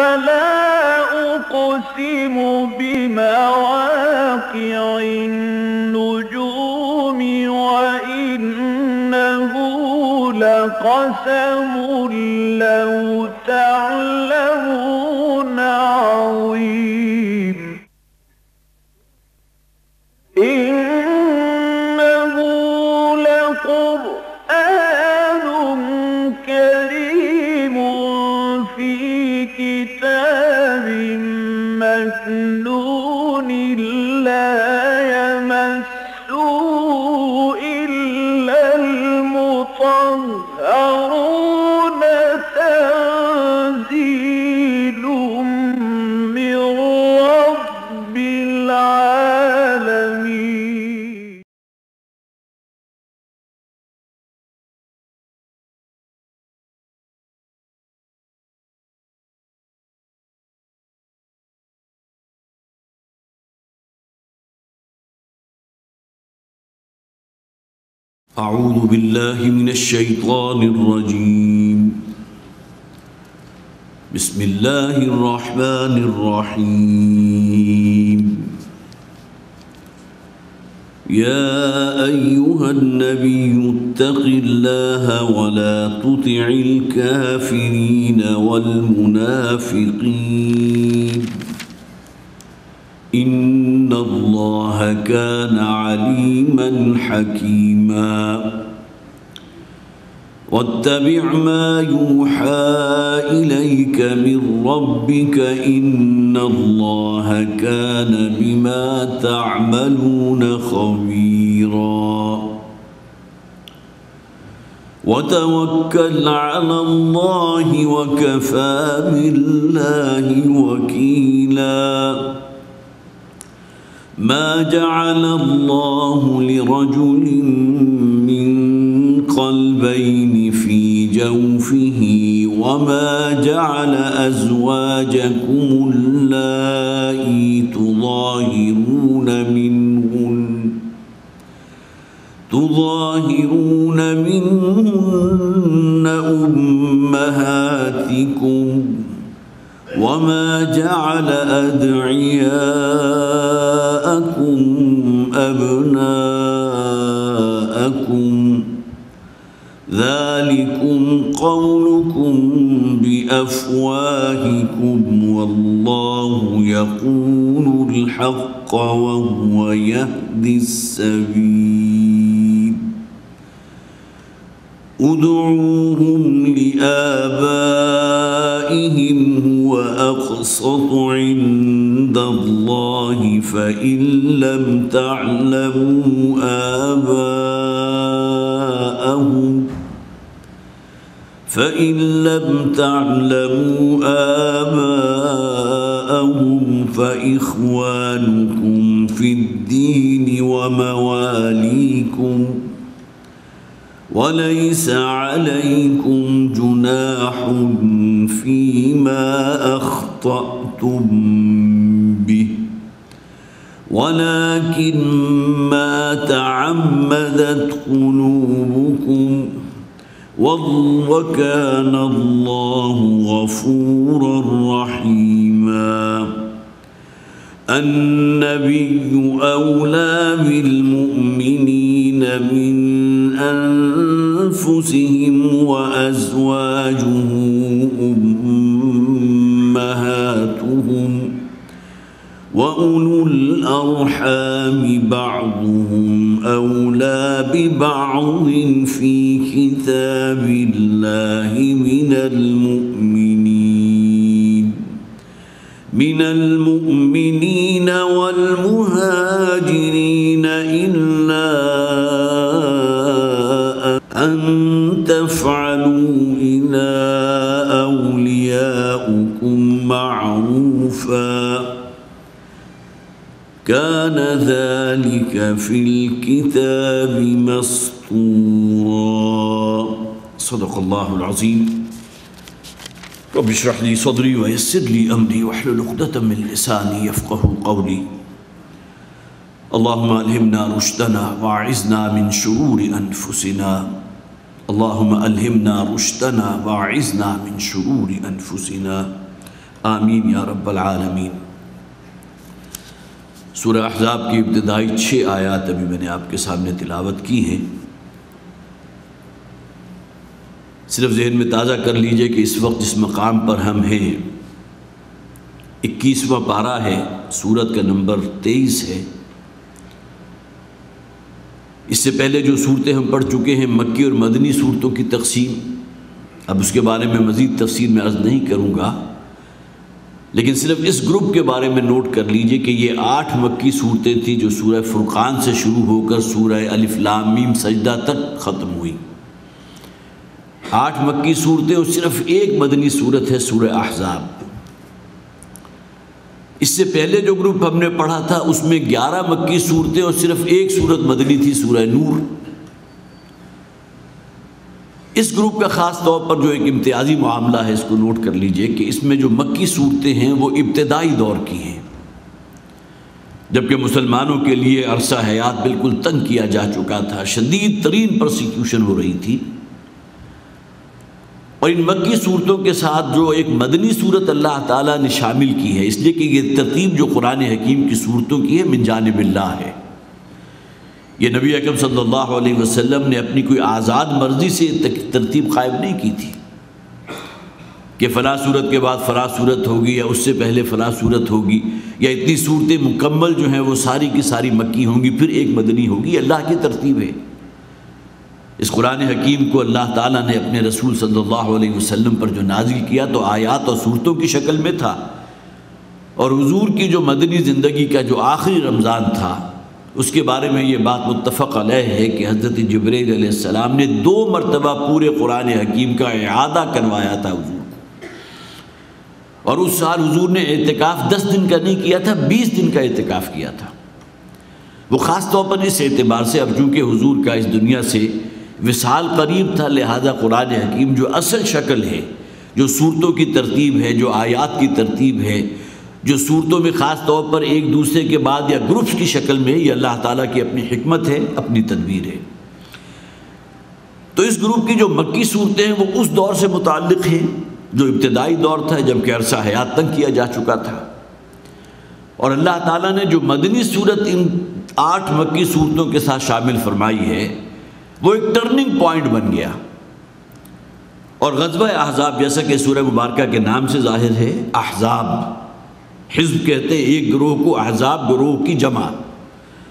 فلا أقسم بمواقع النجوم وإنه لقسم لو تعلمون عظيم إنه لقرآن كريم في كتاب مكنون لا يمسه إلا المطهرون تنزيل من رب العالمين. أعوذ بالله من الشيطان الرجيم. بسم الله الرحمن الرحيم. يا أيها النبي اتق الله ولا تطع الكافرين والمنافقين إن الله كان عليما حكيما. واتبع ما يوحى إليك من ربك إن الله كان بما تعملون خبيرا. وتوكل على الله وكفى بالله وكيلا. ما جعل الله لرجل من قلبين في جوفه وما جعل أزواجكم اللائي تظاهرون منهن أمهاتكم وما جعل أدعياءكم أبناءكم ذلكم قولكم بأفواهكم والله يقول الحق وهو يهدي السبيل. ادعوهم لآبائهم هو أقسط عند الله فإن لم تعلموا آباءهم فإخوانكم في الدين ومواليكم وليس عليكم جناح فيما أخطأتم به ولكن ما تعمدت قلوبكم وكان الله غفورا رحيما. النبي أولى بالمؤمنين من أنفسهم وأزواجه أمهاتهم وأولو الأرحام بعضهم أولى ببعض في كتاب الله من المؤمنين والمهاجرين إلا أن تفعلوا إلى أولياؤكم معروفا كان ذلك في الكتاب مسطورا. صدق الله العظيم. رب اشرح لي صدري ويسر لي أمري واحلل عقدة من لساني يفقه قولي. اللهم ألهمنا رشدنا وأعذنا من شرور أنفسنا. اللهم ألهمنا رشدنا وأعذنا من شرور أنفسنا. آمین یا رب العالمین۔ سورہ احزاب کی ابتدائی 6 آیات ابھی میں نے آپ کے سامنے تلاوت کی ہیں۔ صرف ذہن میں تازہ کر لیجئے کہ اس وقت جس مقام پر ہم ہیں 21واں پارہ ہے، سورت کا نمبر 23 ہے۔ اس سے پہلے جو صورتیں ہم پڑھ چکے ہیں مکی اور مدنی صورتوں کی تقسیم، اب اس کے بارے میں مزید تفصیل میں عرض نہیں کروں گا، لیکن صرف اس گروپ کے بارے میں نوٹ کر لیجئے کہ یہ 8 مکی صورتیں تھیں جو سورہ فرقان سے شروع ہو کر سورہ الف لام میم سجدہ تک ختم ہوئی۔ 8 مکی صورتیں اور صرف ایک مدنی صورت ہے سورہ احزاب۔ اس سے پہلے جو گروپ ہم نے پڑھا تھا اس میں 11 مکی صورتیں اور صرف ایک صورت مدنی تھی سورہ نور۔ اس گروپ کا خاص طور پر جو ایک امتیازی معاملہ ہے اس کو نوٹ کر لیجئے کہ اس میں جو مکی صورتیں ہیں وہ ابتدائی دور کی ہیں، جبکہ مسلمانوں کے لیے عرصہ حیات بالکل تنگ کیا جا چکا تھا، شدید ترین پرسیکیوشن ہو رہی تھی، اور ان مکی صورتوں کے ساتھ جو ایک مدنی صورت اللہ تعالیٰ نے شامل کی ہے، اس لیے کہ یہ ترتیب جو قرآن حکیم کی صورتوں کی ہے من جانب اللہ ہے۔ یہ نبی اکرم صلی اللہ علیہ وسلم نے اپنی کوئی آزاد مرضی سے ترتیب قائم نہیں کی تھی کہ فلاں صورت کے بعد فلاں صورت ہوگی یا اس سے پہلے فلاں صورت ہوگی، یا اتنی صورتیں مکمل جو ہیں وہ ساری کی ساری مکی ہوں گی پھر ایک مدنی ہوگی۔ اللہ کی ترتیب ہے۔ اس قرآن حکیم کو اللہ تعالیٰ نے اپنے رسول صلی اللہ علیہ وسلم پر جو نازل کیا تو آیات اور صورتوں کی شکل میں تھا، اور حضور کی جو مدنی زندگی کا جو آخری رمضان تھا اس کے بارے میں یہ بات متفق علیہ ہے کہ حضرت جبرائیل علیہ السلام نے 2 مرتبہ پورے قرآن حکیم کا اعادہ کروایا تھا حضور کو، اور اس سال حضور نے اعتکاف 10 دن کا نہیں کیا تھا، 20 دن کا اعتکاف کیا تھا۔ وہ خاص طور پر اس اعتبار سے اب چونکہ حضور کا اس دنیا سے وصال قریب تھا، لہذا قرآن حکیم جو اصل شکل ہے، جو صورتوں کی ترتیب ہے، جو آیات کی ترتیب ہے، جو صورتوں میں خاص طور پر ایک دوسرے کے بعد یا گروپس کی شکل میں، یہ اللہ تعالیٰ کی اپنی حکمت ہے، اپنی تدبیر ہے۔ تو اس گروپ کی جو مکی صورتیں ہیں وہ اس دور سے متعلق ہیں جو ابتدائی دور تھا جبکہ عرصہ حیات تنگ کیا جا چکا تھا، اور اللہ تعالیٰ نے جو مدنی صورت ان 8 مکی صورتوں کے ساتھ شامل فرمائی ہے وہ ایک ٹرننگ پوائنٹ بن گیا۔ اور غزوہ احزاب جیسا کہ سورہ مبارکہ کے نام سے ظاہر ہے، احزاب حزب کہتے ہیں ایک گروہ کو، احزاب گروہ کی جمع،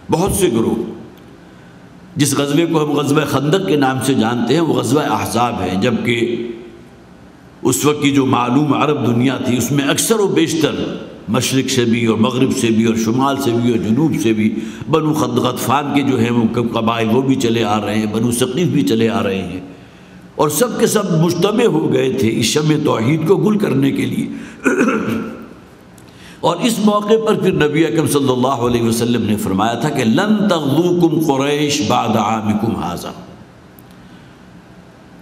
بہت سے گروہ۔ جس غزوے کو ہم غزوہ خندق کے نام سے جانتے ہیں وہ غزوہ احزاب ہے، جبکہ اس وقت کی جو معلوم عرب دنیا تھی اس میں اکثر و بیشتر مشرق سے بھی اور مغرب سے بھی اور شمال سے بھی اور جنوب سے بھی بنو غطفان کے جو ہیں وہ قبائل وہ بھی چلے آ رہے ہیں، بنو ثقیف بھی چلے آ رہے ہیں، اور سب کے سب مجتمع ہو گئے تھے اس شمع توحید کو گل کرنے کے لیے۔ اور اس موقع پر پھر نبی اکرم صلی اللہ علیہ وسلم نے فرمایا تھا کہ لن تغزوکم قریش بعد عامکم ھذا،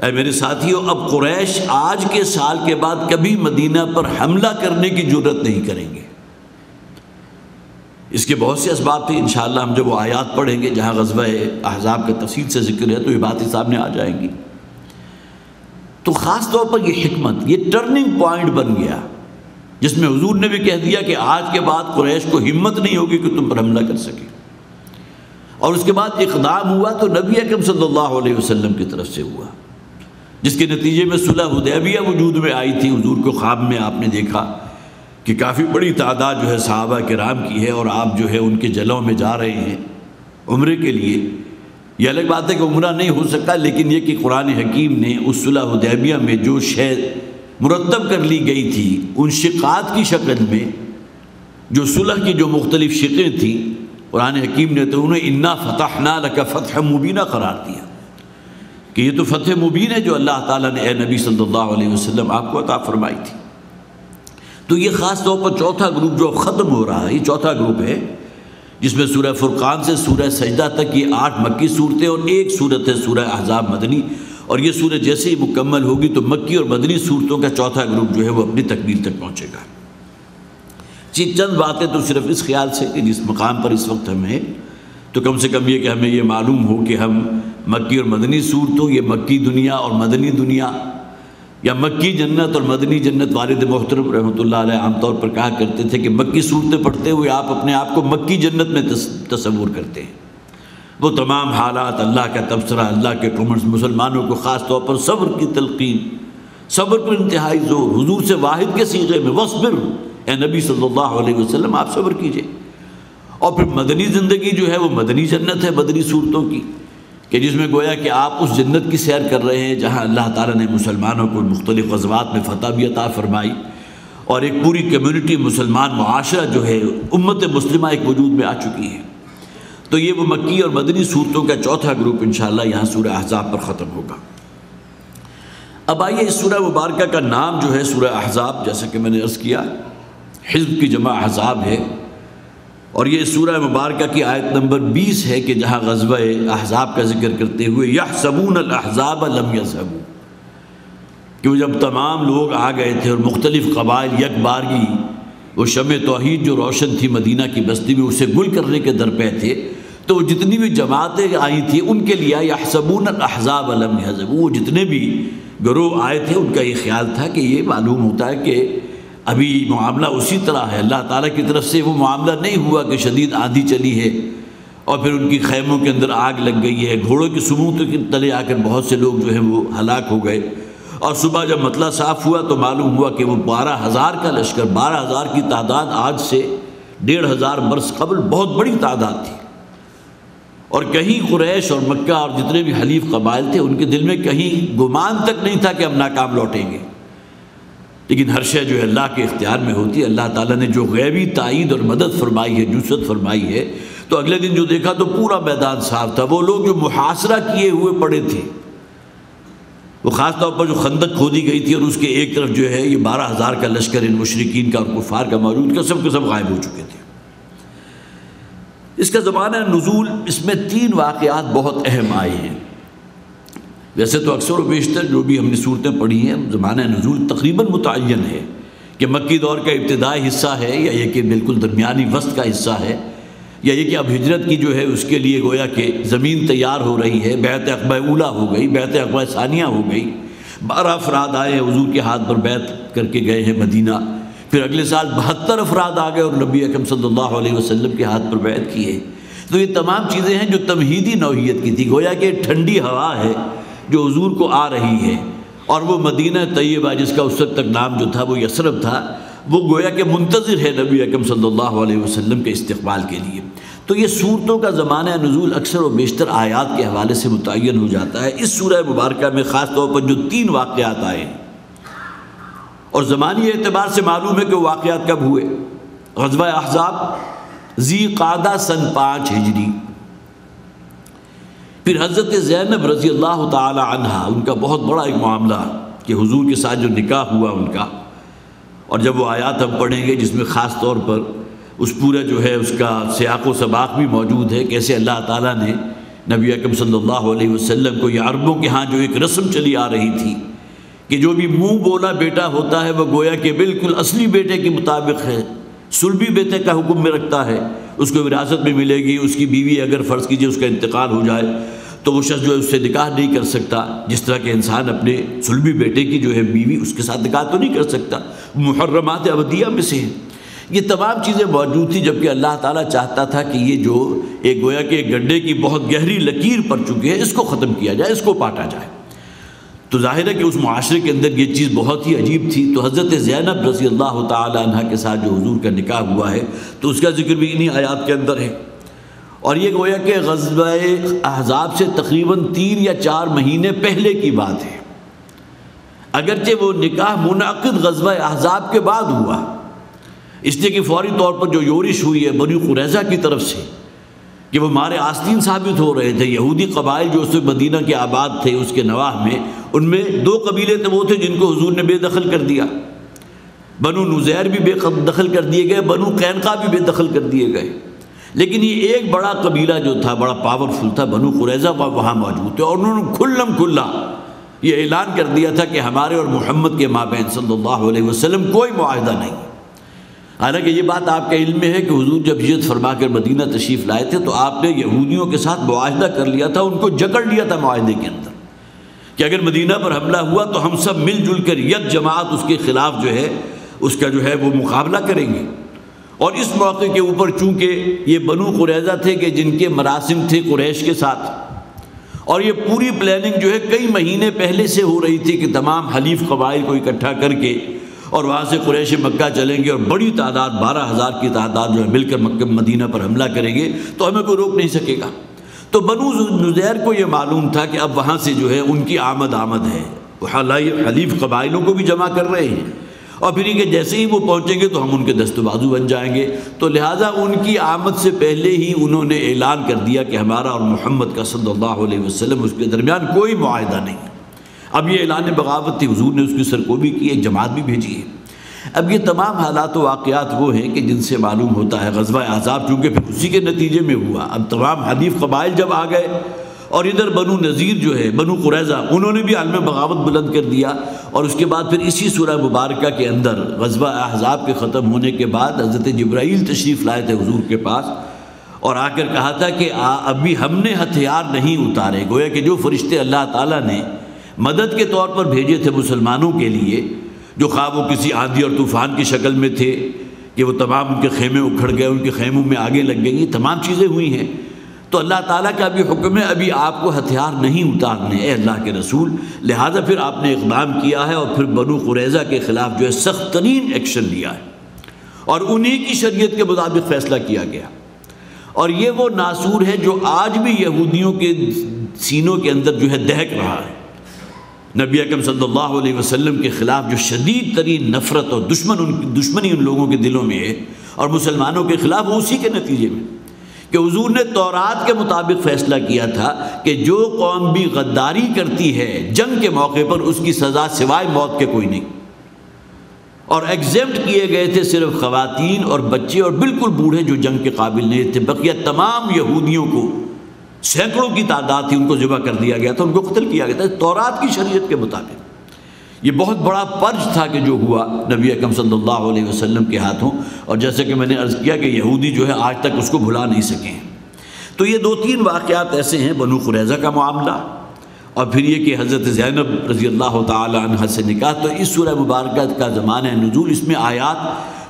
اے میرے ساتھیو اب قریش آج کے سال کے بعد کبھی مدینہ پر حملہ کرنے کی جرات نہیں کریں گے۔ اس کے بہت سے اسباب تھے، انشاءاللہ ہم جب وہ آیات پڑھیں گے جہاں غزوہ احزاب کا تفصیل سے ذکر ہے تو یہ باتیں سامنے آ جائیں گی۔ تو خاص طور پر یہ حکمت، یہ ٹرننگ پوائنٹ بن گیا جس میں حضور نے بھی کہہ دیا کہ آج کے بعد قریش کو ہمت نہیں ہوگی کہ تم پر حملہ کر سکے، اور اس کے بعد اقدام ہوا تو نبی اکرم صلی اللہ علیہ وسلم کی طرف سے ہوا، جس کے نتیجے میں صلح حدیبیہ وجود میں آئی تھی۔ حضور کو خواب میں آپ نے دیکھا کہ کافی بڑی تعداد جو ہے صحابہ کرام کی ہے، اور آپ جو ہے ان کے جلوں میں جا رہے ہیں عمرے کے لیے۔ یہ الگ بات ہے کہ عمرہ نہیں ہو سکتا، لیکن یہ کہ قرآن حکیم نے اس صلح حدیبیہ میں جو شے مرتب کر لی گئی تھی ان شقات کی شکل میں، جو صلح کی جو مختلف شقیں تھیں، قرآن حکیم نے تو انہیں انا فتحنا لک فتحا مبینہ قرار دیا کہ یہ تو فتح مبین ہے جو اللہ تعالیٰ نے اے نبی صلی اللہ علیہ وسلم آپ کو عطا فرمائی تھی۔ تو یہ خاص طور پر چوتھا گروپ جو ختم ہو رہا ہے، یہ چوتھا گروپ ہے جس میں سورہ فرقان سے سورہ سجدہ تک یہ 8 مکی صورتیں اور ایک صورت ہے سورہ احزاب مدنی، اور یہ سورہ جیسے ہی مکمل ہوگی تو مکی اور مدنی صورتوں کا چوتھا گروپ جو ہے وہ اپنی تکمیل تک پہنچے گا۔ چند باتیں تو صرف اس خیال سے کہ جس مقام پر اس وقت ہم ہیں تو کم سے کم یہ کہ ہمیں یہ معلوم ہو کہ ہم مکی اور مدنی صورتوں، یہ مکی دنیا اور مدنی دنیا یا مکی جنت اور مدنی جنت والد محترم رحمۃ اللہ علیہ عام طور پر کہا کرتے تھے کہ مکی صورتیں پڑھتے ہوئے آپ اپنے آپ کو مکی جنت میں تصور کرتے ہیں۔ وہ تمام حالات، اللہ کا تبصرہ، اللہ کے کمنٹس، مسلمانوں کو خاص طور پر صبر کی تلقین، صبر پر انتہائی زور، حضور سے واحد کے صیغے میں وصبر، اے نبی صلی اللہ علیہ وسلم آپ صبر کیجئے۔ اور پھر مدنی زندگی جو ہے وہ مدنی جنت ہے مدنی صورتوں کی، کہ جس میں گویا کہ آپ اس جنت کی سیر کر رہے ہیں جہاں اللہ تعالیٰ نے مسلمانوں کو مختلف غزوات میں فتح بھی عطا فرمائی، اور ایک پوری کمیونٹی مسلمان معاشرہ جو ہے امت مسلمہ ایک وجود میں آ چکی ہے۔ تو یہ وہ مکی اور مدنی صورتوں کا چوتھا گروپ انشاءاللہ یہاں سورہ احزاب پر ختم ہوگا۔ اب آئیے اس سورہ مبارکہ کا نام جو ہے سورہ احزاب، جیسا کہ میں نے عرض کیا حزب کی جمع احزاب ہے، اور یہ سورہ مبارکہ کی آیت نمبر 20 ہے کہ جہاں غزوہ احزاب کا ذکر کرتے ہوئے یحسبون الاحزاب لم یذهبوا، کہ وہ جب تمام لوگ آ گئے تھے اور مختلف قبائل یک بارگی وہ شمع توحید جو روشن تھی مدینہ کی بستی میں اسے گل کرنے کے درپے تھے، تو وہ جتنی بھی جماعتیں آئی تھیں ان کے لیے یحسبون الاحزاب لم یذهبوا، وہ جتنے بھی گروہ آئے تھے ان کا یہ خیال تھا کہ یہ معلوم ہوتا ہے کہ ابھی معاملہ اسی طرح ہے، اللہ تعالیٰ کی طرف سے وہ معاملہ نہیں ہوا کہ شدید آندھی چلی ہے اور پھر ان کی خیموں کے اندر آگ لگ گئی ہے، گھوڑوں کی سموتوں کے تلے آ کر بہت سے لوگ جو ہیں وہ ہلاک ہو گئے، اور صبح جب مطلع صاف ہوا تو معلوم ہوا کہ وہ 12,000 کا لشکر، 12,000 کی تعداد آج سے 1,500 برس قبل بہت بڑی تعداد تھی، اور کہیں قریش اور مکہ اور جتنے بھی حلیف قبائل تھے ان کے دل میں کہیں گمان تک نہیں تھا کہ ہم ناکام لوٹیں گے، لیکن ہر شے جو ہے اللہ کے اختیار میں ہوتی ہے۔ اللہ تعالیٰ نے جو غیبی تائید اور مدد فرمائی ہے، نصرت فرمائی ہے، تو اگلے دن جو دیکھا تو پورا میدان صاف تھا، وہ لوگ جو محاصرہ کیے ہوئے پڑے تھے، وہ خاص طور پر جو خندق کھودی گئی تھی اور اس کے ایک طرف جو ہے یہ 12,000 کا لشکر ان مشرکین کا اور کفار کا موجود تھا، سب کے سب غائب ہو چکے تھے۔ اس کا زمانہ نزول، اس میں 3 واقعات بہت اہم آئے ہیں۔ ویسے تو اکثر و بیشتر جو بھی ہم نے صورتیں پڑھی ہیں زمانہ نزول تقریباً متعین ہے کہ مکی دور کا ابتدائی حصہ ہے، یا یہ کہ بالکل درمیانی وسط کا حصہ ہے، یا یہ کہ اب ہجرت کی جو ہے اس کے لیے گویا کہ زمین تیار ہو رہی ہے، بیعت عقبہ اولیٰ ہو گئی، بیعت عقبہ ثانیہ ہو گئی، 12 افراد آئے ہیں حضور کے ہاتھ پر بیعت کر کے گئے ہیں مدینہ، پھر اگلے سال 72 افراد آ گئے اور نبی اکرم صلی اللہ علیہ وسلم کے ہاتھ پر بیعت کی ہے۔ تو یہ تمام چیزیں ہیں جو تمہیدی نوعیت کی تھی، گویا کہ ٹھنڈی ہوا ہے جو حضور کو آ رہی ہے، اور وہ مدینہ طیبہ جس کا اس وقت تک نام جو تھا وہ یثرب تھا، وہ گویا کہ منتظر ہے نبی اکرم صلی اللہ علیہ وسلم کے استقبال کے لیے۔ تو یہ صورتوں کا زمانہ نزول اکثر و بیشتر آیات کے حوالے سے متعین ہو جاتا ہے۔ اس سورہ مبارکہ میں خاص طور پر جو 3 واقعات آئے ہیں، اور زمانی اعتبار سے معلوم ہے کہ وہ واقعات کب ہوئے۔ غزوہ احزاب ذی قعدہ سن 5 ہجری، پھر حضرت زینب رضی اللہ تعالی عنہ، ان کا بہت بڑا ایک معاملہ کہ حضور کے ساتھ جو نکاح ہوا ان کا، اور جب وہ آیات ہم پڑھیں گے جس میں خاص طور پر اس پورا جو ہے اس کا سیاق و سباق بھی موجود ہے، کیسے اللہ تعالیٰ نے نبی اکرم صلی اللہ علیہ وسلم کو، یہ عربوں کے ہاں جو ایک رسم چلی آ رہی تھی کہ جو بھی منہ بولا بیٹا ہوتا ہے وہ گویا کہ بالکل اصلی بیٹے کے مطابق ہے، سلبی بیٹے کا حکم میں رکھتا ہے، اس کو وراثت میں ملے گی، اس کی بیوی اگر فرض کیجئے اس کا انتقال ہو جائے تو وہ شخص جو ہے اس سے نکاح نہیں کر سکتا، جس طرح کہ انسان اپنے سلبی بیٹے کی جو ہے بیوی اس کے ساتھ نکاح تو نہیں کر سکتا، محرمات ابدیہ میں سے ہیں۔ یہ تمام چیزیں موجود تھیں، جبکہ اللہ تعالیٰ چاہتا تھا کہ یہ جو ایک گویا کہ ایک گڈھے کی بہت گہری لکیر پڑ چکی ہے اس کو ختم کیا جائے، اس کو پاٹا جائے۔ تو ظاہر ہے کہ اس معاشرے کے اندر یہ چیز بہت ہی عجیب تھی۔ تو حضرت زینب رضی اللہ تعالی عنہ کے ساتھ جو حضور کا نکاح ہوا ہے تو اس کا ذکر بھی انہی آیات کے اندر ہے، اور یہ گویا کہ غزوہ احزاب سے تقریباً 3 یا 4 مہینے پہلے کی بات ہے، اگرچہ وہ نکاح منعقد غزوہ احزاب کے بعد ہوا، اس لیے کہ فوری طور پر جو یورش ہوئی ہے بنی قریظہ کی طرف سے کہ وہ مارے آستین ثابت ہو رہے تھے، یہودی قبائل جو اس وقت مدینہ کے آباد تھے اس کے نواح میں، ان میں 2 قبیلے تو وہ تھے جن کو حضور نے بے دخل کر دیا، بنو نزیر بھی بے دخل کر دیے گئے، بنو قینقاع بھی بے دخل کر دیے گئے، لیکن یہ ایک بڑا قبیلہ جو تھا بڑا پاورفل تھا، بنو قریظہ وہاں موجود تھے، اور انہوں نے کھلم کھلا یہ اعلان کر دیا تھا کہ ہمارے اور محمد کے مابین صلی اللہ علیہ وسلم کوئی معاہدہ نہیں۔ حالانکہ یہ بات آپ کے علم میں ہے کہ حضور جب ہجرت فرما کر مدینہ تشریف لائے تھے تو آپ نے یہودیوں کے ساتھ معاہدہ کر لیا تھا، ان کو جکڑ لیا تھا معاہدے کے اندر کہ اگر مدینہ پر حملہ ہوا تو ہم سب مل جل کر یک جماعت اس کے خلاف جو ہے اس کا جو ہے وہ مقابلہ کریں گے۔ اور اس موقع کے اوپر چونکہ یہ بنو قریظہ تھے کہ جن کے مراسم تھے قریش کے ساتھ، اور یہ پوری پلاننگ جو ہے کئی مہینے پہلے سے ہو رہی تھی کہ تمام حلیف قبائل کو اکٹھا کر کے اور وہاں سے قریش مکہ چلیں گے اور بڑی تعداد 12,000 کی تعداد جو ہے مل کر مکہ مدینہ پر حملہ کریں گے تو ہمیں کوئی روک نہیں سکے گا۔ تو بنو نذیر کو یہ معلوم تھا کہ اب وہاں سے جو ہے ان کی آمد ہے، وہ حلیف قبائلوں کو بھی جمع کر رہے ہیں، اور پھر یہ کہ جیسے ہی وہ پہنچیں گے تو ہم ان کے دست و بازو بن جائیں گے۔ تو لہٰذا ان کی آمد سے پہلے ہی انہوں نے اعلان کر دیا کہ ہمارا اور محمد کا صلی اللہ علیہ وسلم اس کے درمیان کوئی معاہدہ نہیں۔ اب یہ اعلان بغاوت تھی، حضور نے اس کی سرکوبی کی، ایک جماعت بھی بھیجی ہے۔ اب یہ تمام حالات و واقعات وہ ہیں کہ جن سے معلوم ہوتا ہے غزوہ احزاب چونکہ پھر اسی کے نتیجے میں ہوا۔ اب تمام حلیف قبائل جب آ گئے اور ادھر بنو نذیر جو ہے بنو قریظہ انہوں نے بھی عالم بغاوت بلند کر دیا، اور اس کے بعد پھر اسی سورہ مبارکہ کے اندر غزوہ احزاب کے ختم ہونے کے بعد حضرت جبرائیل تشریف لائے تھے حضور کے پاس اور آ کر کہا تھا کہ ابھی ہم نے ہتھیار نہیں اتارے، گویا کہ جو فرشتے اللہ تعالیٰ نے مدد کے طور پر بھیجے تھے مسلمانوں کے لیے، جو خواہ وہ کسی آندھی اور طوفان کی شکل میں تھے کہ وہ تمام ان کے خیمے اکھڑ گئے، ان کے خیموں میں آگے لگ گئی، یہ تمام چیزیں ہوئی ہیں، تو اللہ تعالیٰ کا بھی حکم ہے ابھی آپ کو ہتھیار نہیں اتارنے اے اللہ کے رسول، لہٰذا پھر آپ نے اقدام کیا ہے اور پھر بنو قریظہ کے خلاف جو ہے سخت ترین ایکشن لیا ہے، اور انہی کی شریعت کے مطابق فیصلہ کیا گیا۔ اور یہ وہ ناسور ہے جو آج بھی یہودیوں کے سینوں کے اندر جو ہے دہک رہا ہے۔ نبی اکرم صلی اللہ علیہ وسلم کے خلاف جو شدید ترین نفرت اور دشمنی ان لوگوں کے دلوں میں ہے، اور مسلمانوں کے خلاف وہ اسی کے نتیجے میں کہ حضور نے تورات کے مطابق فیصلہ کیا تھا کہ جو قوم بھی غداری کرتی ہے جنگ کے موقع پر اس کی سزا سوائے موت کے کوئی نہیں، اور ایگزیمپٹ کیے گئے تھے صرف خواتین اور بچے اور بالکل بوڑھے جو جنگ کے قابل نہیں تھے، بقیہ تمام یہودیوں کو سینکڑوں کی تعداد تھی ان کو ذبح کر دیا گیا تھا، ان کو قتل کیا گیا تھا تورات کی شریعت کے مطابق۔ یہ بہت بڑا پرچ تھا کہ جو ہوا نبی اکرم صلی اللہ علیہ وسلم کے ہاتھوں، اور جیسے کہ میں نے عرض کیا کہ یہودی جو ہے آج تک اس کو بھلا نہیں سکے ہیں۔ تو یہ 2-3 واقعات ایسے ہیں، بنو قریظہ کا معاملہ، اور پھر یہ کہ حضرت زینب رضی اللہ تعالی عنہ سے نکاح۔ تو اس سورہ مبارکہ کا زمانہ نزول، اس میں آیات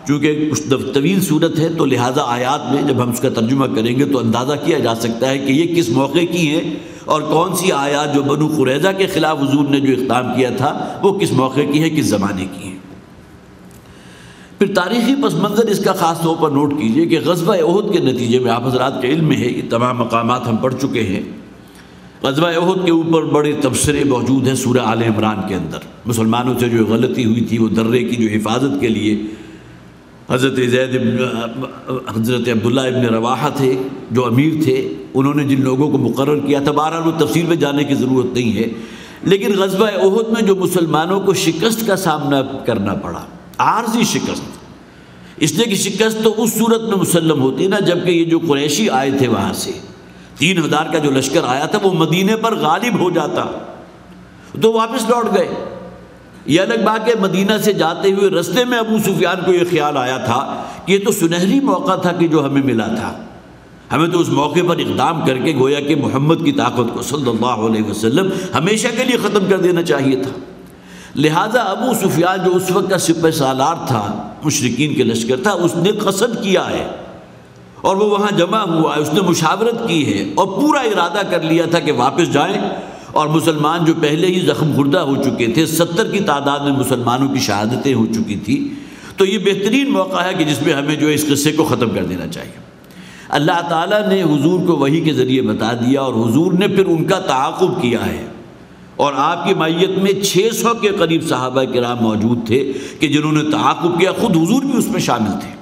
چونکہ کچھ طویل صورت ہے تو لہٰذا آیات میں جب ہم اس کا ترجمہ کریں گے تو اندازہ کیا جا سکتا ہے کہ یہ کس موقع کی ہیں اور کون سی آیات جو بنو قریظہ کے خلاف حضور نے جو اقدام کیا تھا وہ کس موقع کی ہے، کس زمانے کی ہیں۔ پھر تاریخی پس منظر اس کا خاص طور پر نوٹ کیجئے کہ غزوہ احد کے نتیجے میں آپ حضرات کے علم میں ہے، یہ تمام مقامات ہم پڑھ چکے ہیں۔ غزوہ احد کے اوپر بڑے تبصرے موجود ہیں سورہ آل عمران کے اندر۔ مسلمانوں سے جو غلطی ہوئی تھی وہ درے کی جو حفاظت کے لیے حضرت عبداللہ ابن رواحہ تھے جو امیر تھے، انہوں نے جن لوگوں کو مقرر کیا تھا، بہرحال وہ تفصیل میں جانے کی ضرورت نہیں ہے، لیکن غزوہ احد میں جو مسلمانوں کو شکست کا سامنا کرنا پڑا، عارضی شکست، اس لیے کہ شکست تو اس صورت میں مسلم ہوتی ہے نا جبکہ یہ جو قریشی آئے تھے وہاں سے 3000 کا جو لشکر آیا تھا وہ مدینے پر غالب ہو جاتا تو واپس لوٹ گئے۔ یہ الگ بات ہے مدینہ سے جاتے ہوئے رستے میں ابو سفیان کو یہ خیال آیا تھا کہ یہ تو سنہری موقع تھا کہ جو ہمیں ملا تھا، ہمیں تو اس موقع پر اقدام کر کے گویا کہ محمد کی طاقت کو صلی اللہ علیہ وسلم ہمیشہ کے لیے ختم کر دینا چاہیے تھا۔ لہٰذا ابو سفیان جو اس وقت کا سپہ سالار تھا، مشرکین کے لشکر تھا، اس نے قصد کیا ہے اور وہ وہاں جمع ہوا ہے، اس نے مشاورت کی ہے اور پورا ارادہ کر لیا تھا کہ واپس جائیں، اور مسلمان جو پہلے ہی زخم خوردہ ہو چکے تھے، 70 کی تعداد میں مسلمانوں کی شہادتیں ہو چکی تھی، تو یہ بہترین موقع ہے کہ جس میں ہمیں جو اس قصے کو ختم کر دینا چاہیے۔ اللہ تعالیٰ نے حضور کو وحی کے ذریعے بتا دیا اور حضور نے پھر ان کا تعاقب کیا ہے، اور آپ کی مائیت میں 600 کے قریب صحابہ کرام موجود تھے کہ جنہوں نے تعاقب کیا، خود حضور بھی اس میں شامل تھے،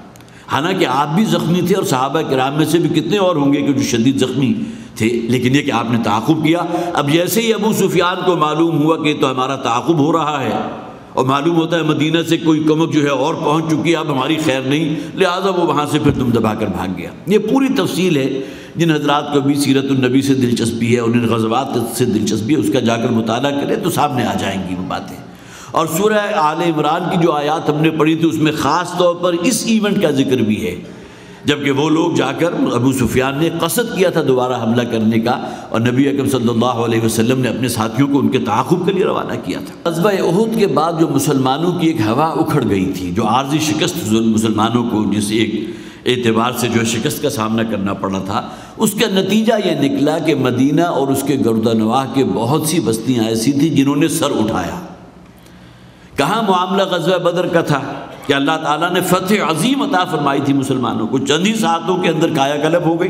حالانکہ آپ بھی زخمی تھے اور صحابہ کرام میں سے بھی کتنے اور ہوں گے کہ جو شدید زخمی تھے، لیکن یہ کہ آپ نے تعاقب کیا۔ اب جیسے ہی ابو سفیان کو معلوم ہوا کہ تو ہمارا تعاقب ہو رہا ہے اور معلوم ہوتا ہے مدینہ سے کوئی کمک جو ہے اور پہنچ چکی ہے، اب ہماری خیر نہیں، لہٰذا وہ وہاں سے پھر دم دبا کر بھاگ گیا۔ یہ پوری تفصیل ہے، جن حضرات کو بھی سیرت النبی سے دلچسپی ہے، انہیں غزوات سے دلچسپی ہے، اس کا جا کر مطالعہ کریں تو سامنے آ جائیں گی وہ باتیں۔ اور سورہ آل عمران کی جو آیات ہم نے پڑھی تھی اس میں خاص طور پر اس ایونٹ کا ذکر بھی ہے جبکہ وہ لوگ جا کر ابو سفیان نے قصد کیا تھا دوبارہ حملہ کرنے کا، اور نبی اکرم صلی اللہ علیہ وسلم نے اپنے ساتھیوں کو ان کے تعاقب کے لیے روانہ کیا تھا۔ غزوہ احد کے بعد جو مسلمانوں کی ایک ہوا اکھڑ گئی تھی، جو عارضی شکست مسلمانوں کو جس ایک اعتبار سے جو شکست کا سامنا کرنا پڑا تھا، اس کا نتیجہ یہ نکلا کہ مدینہ اور اس کے گرد و نواح کے بہت سی بستیاں ایسی تھیں جنہوں نے سر اٹھایا۔ کہاں معاملہ غزوہ بدر کا تھا کہ اللہ تعالیٰ نے فتح عظیم عطا فرمائی تھی مسلمانوں کو، چند ہی ساعتوں کے اندر کایا کلپ ہو گئی،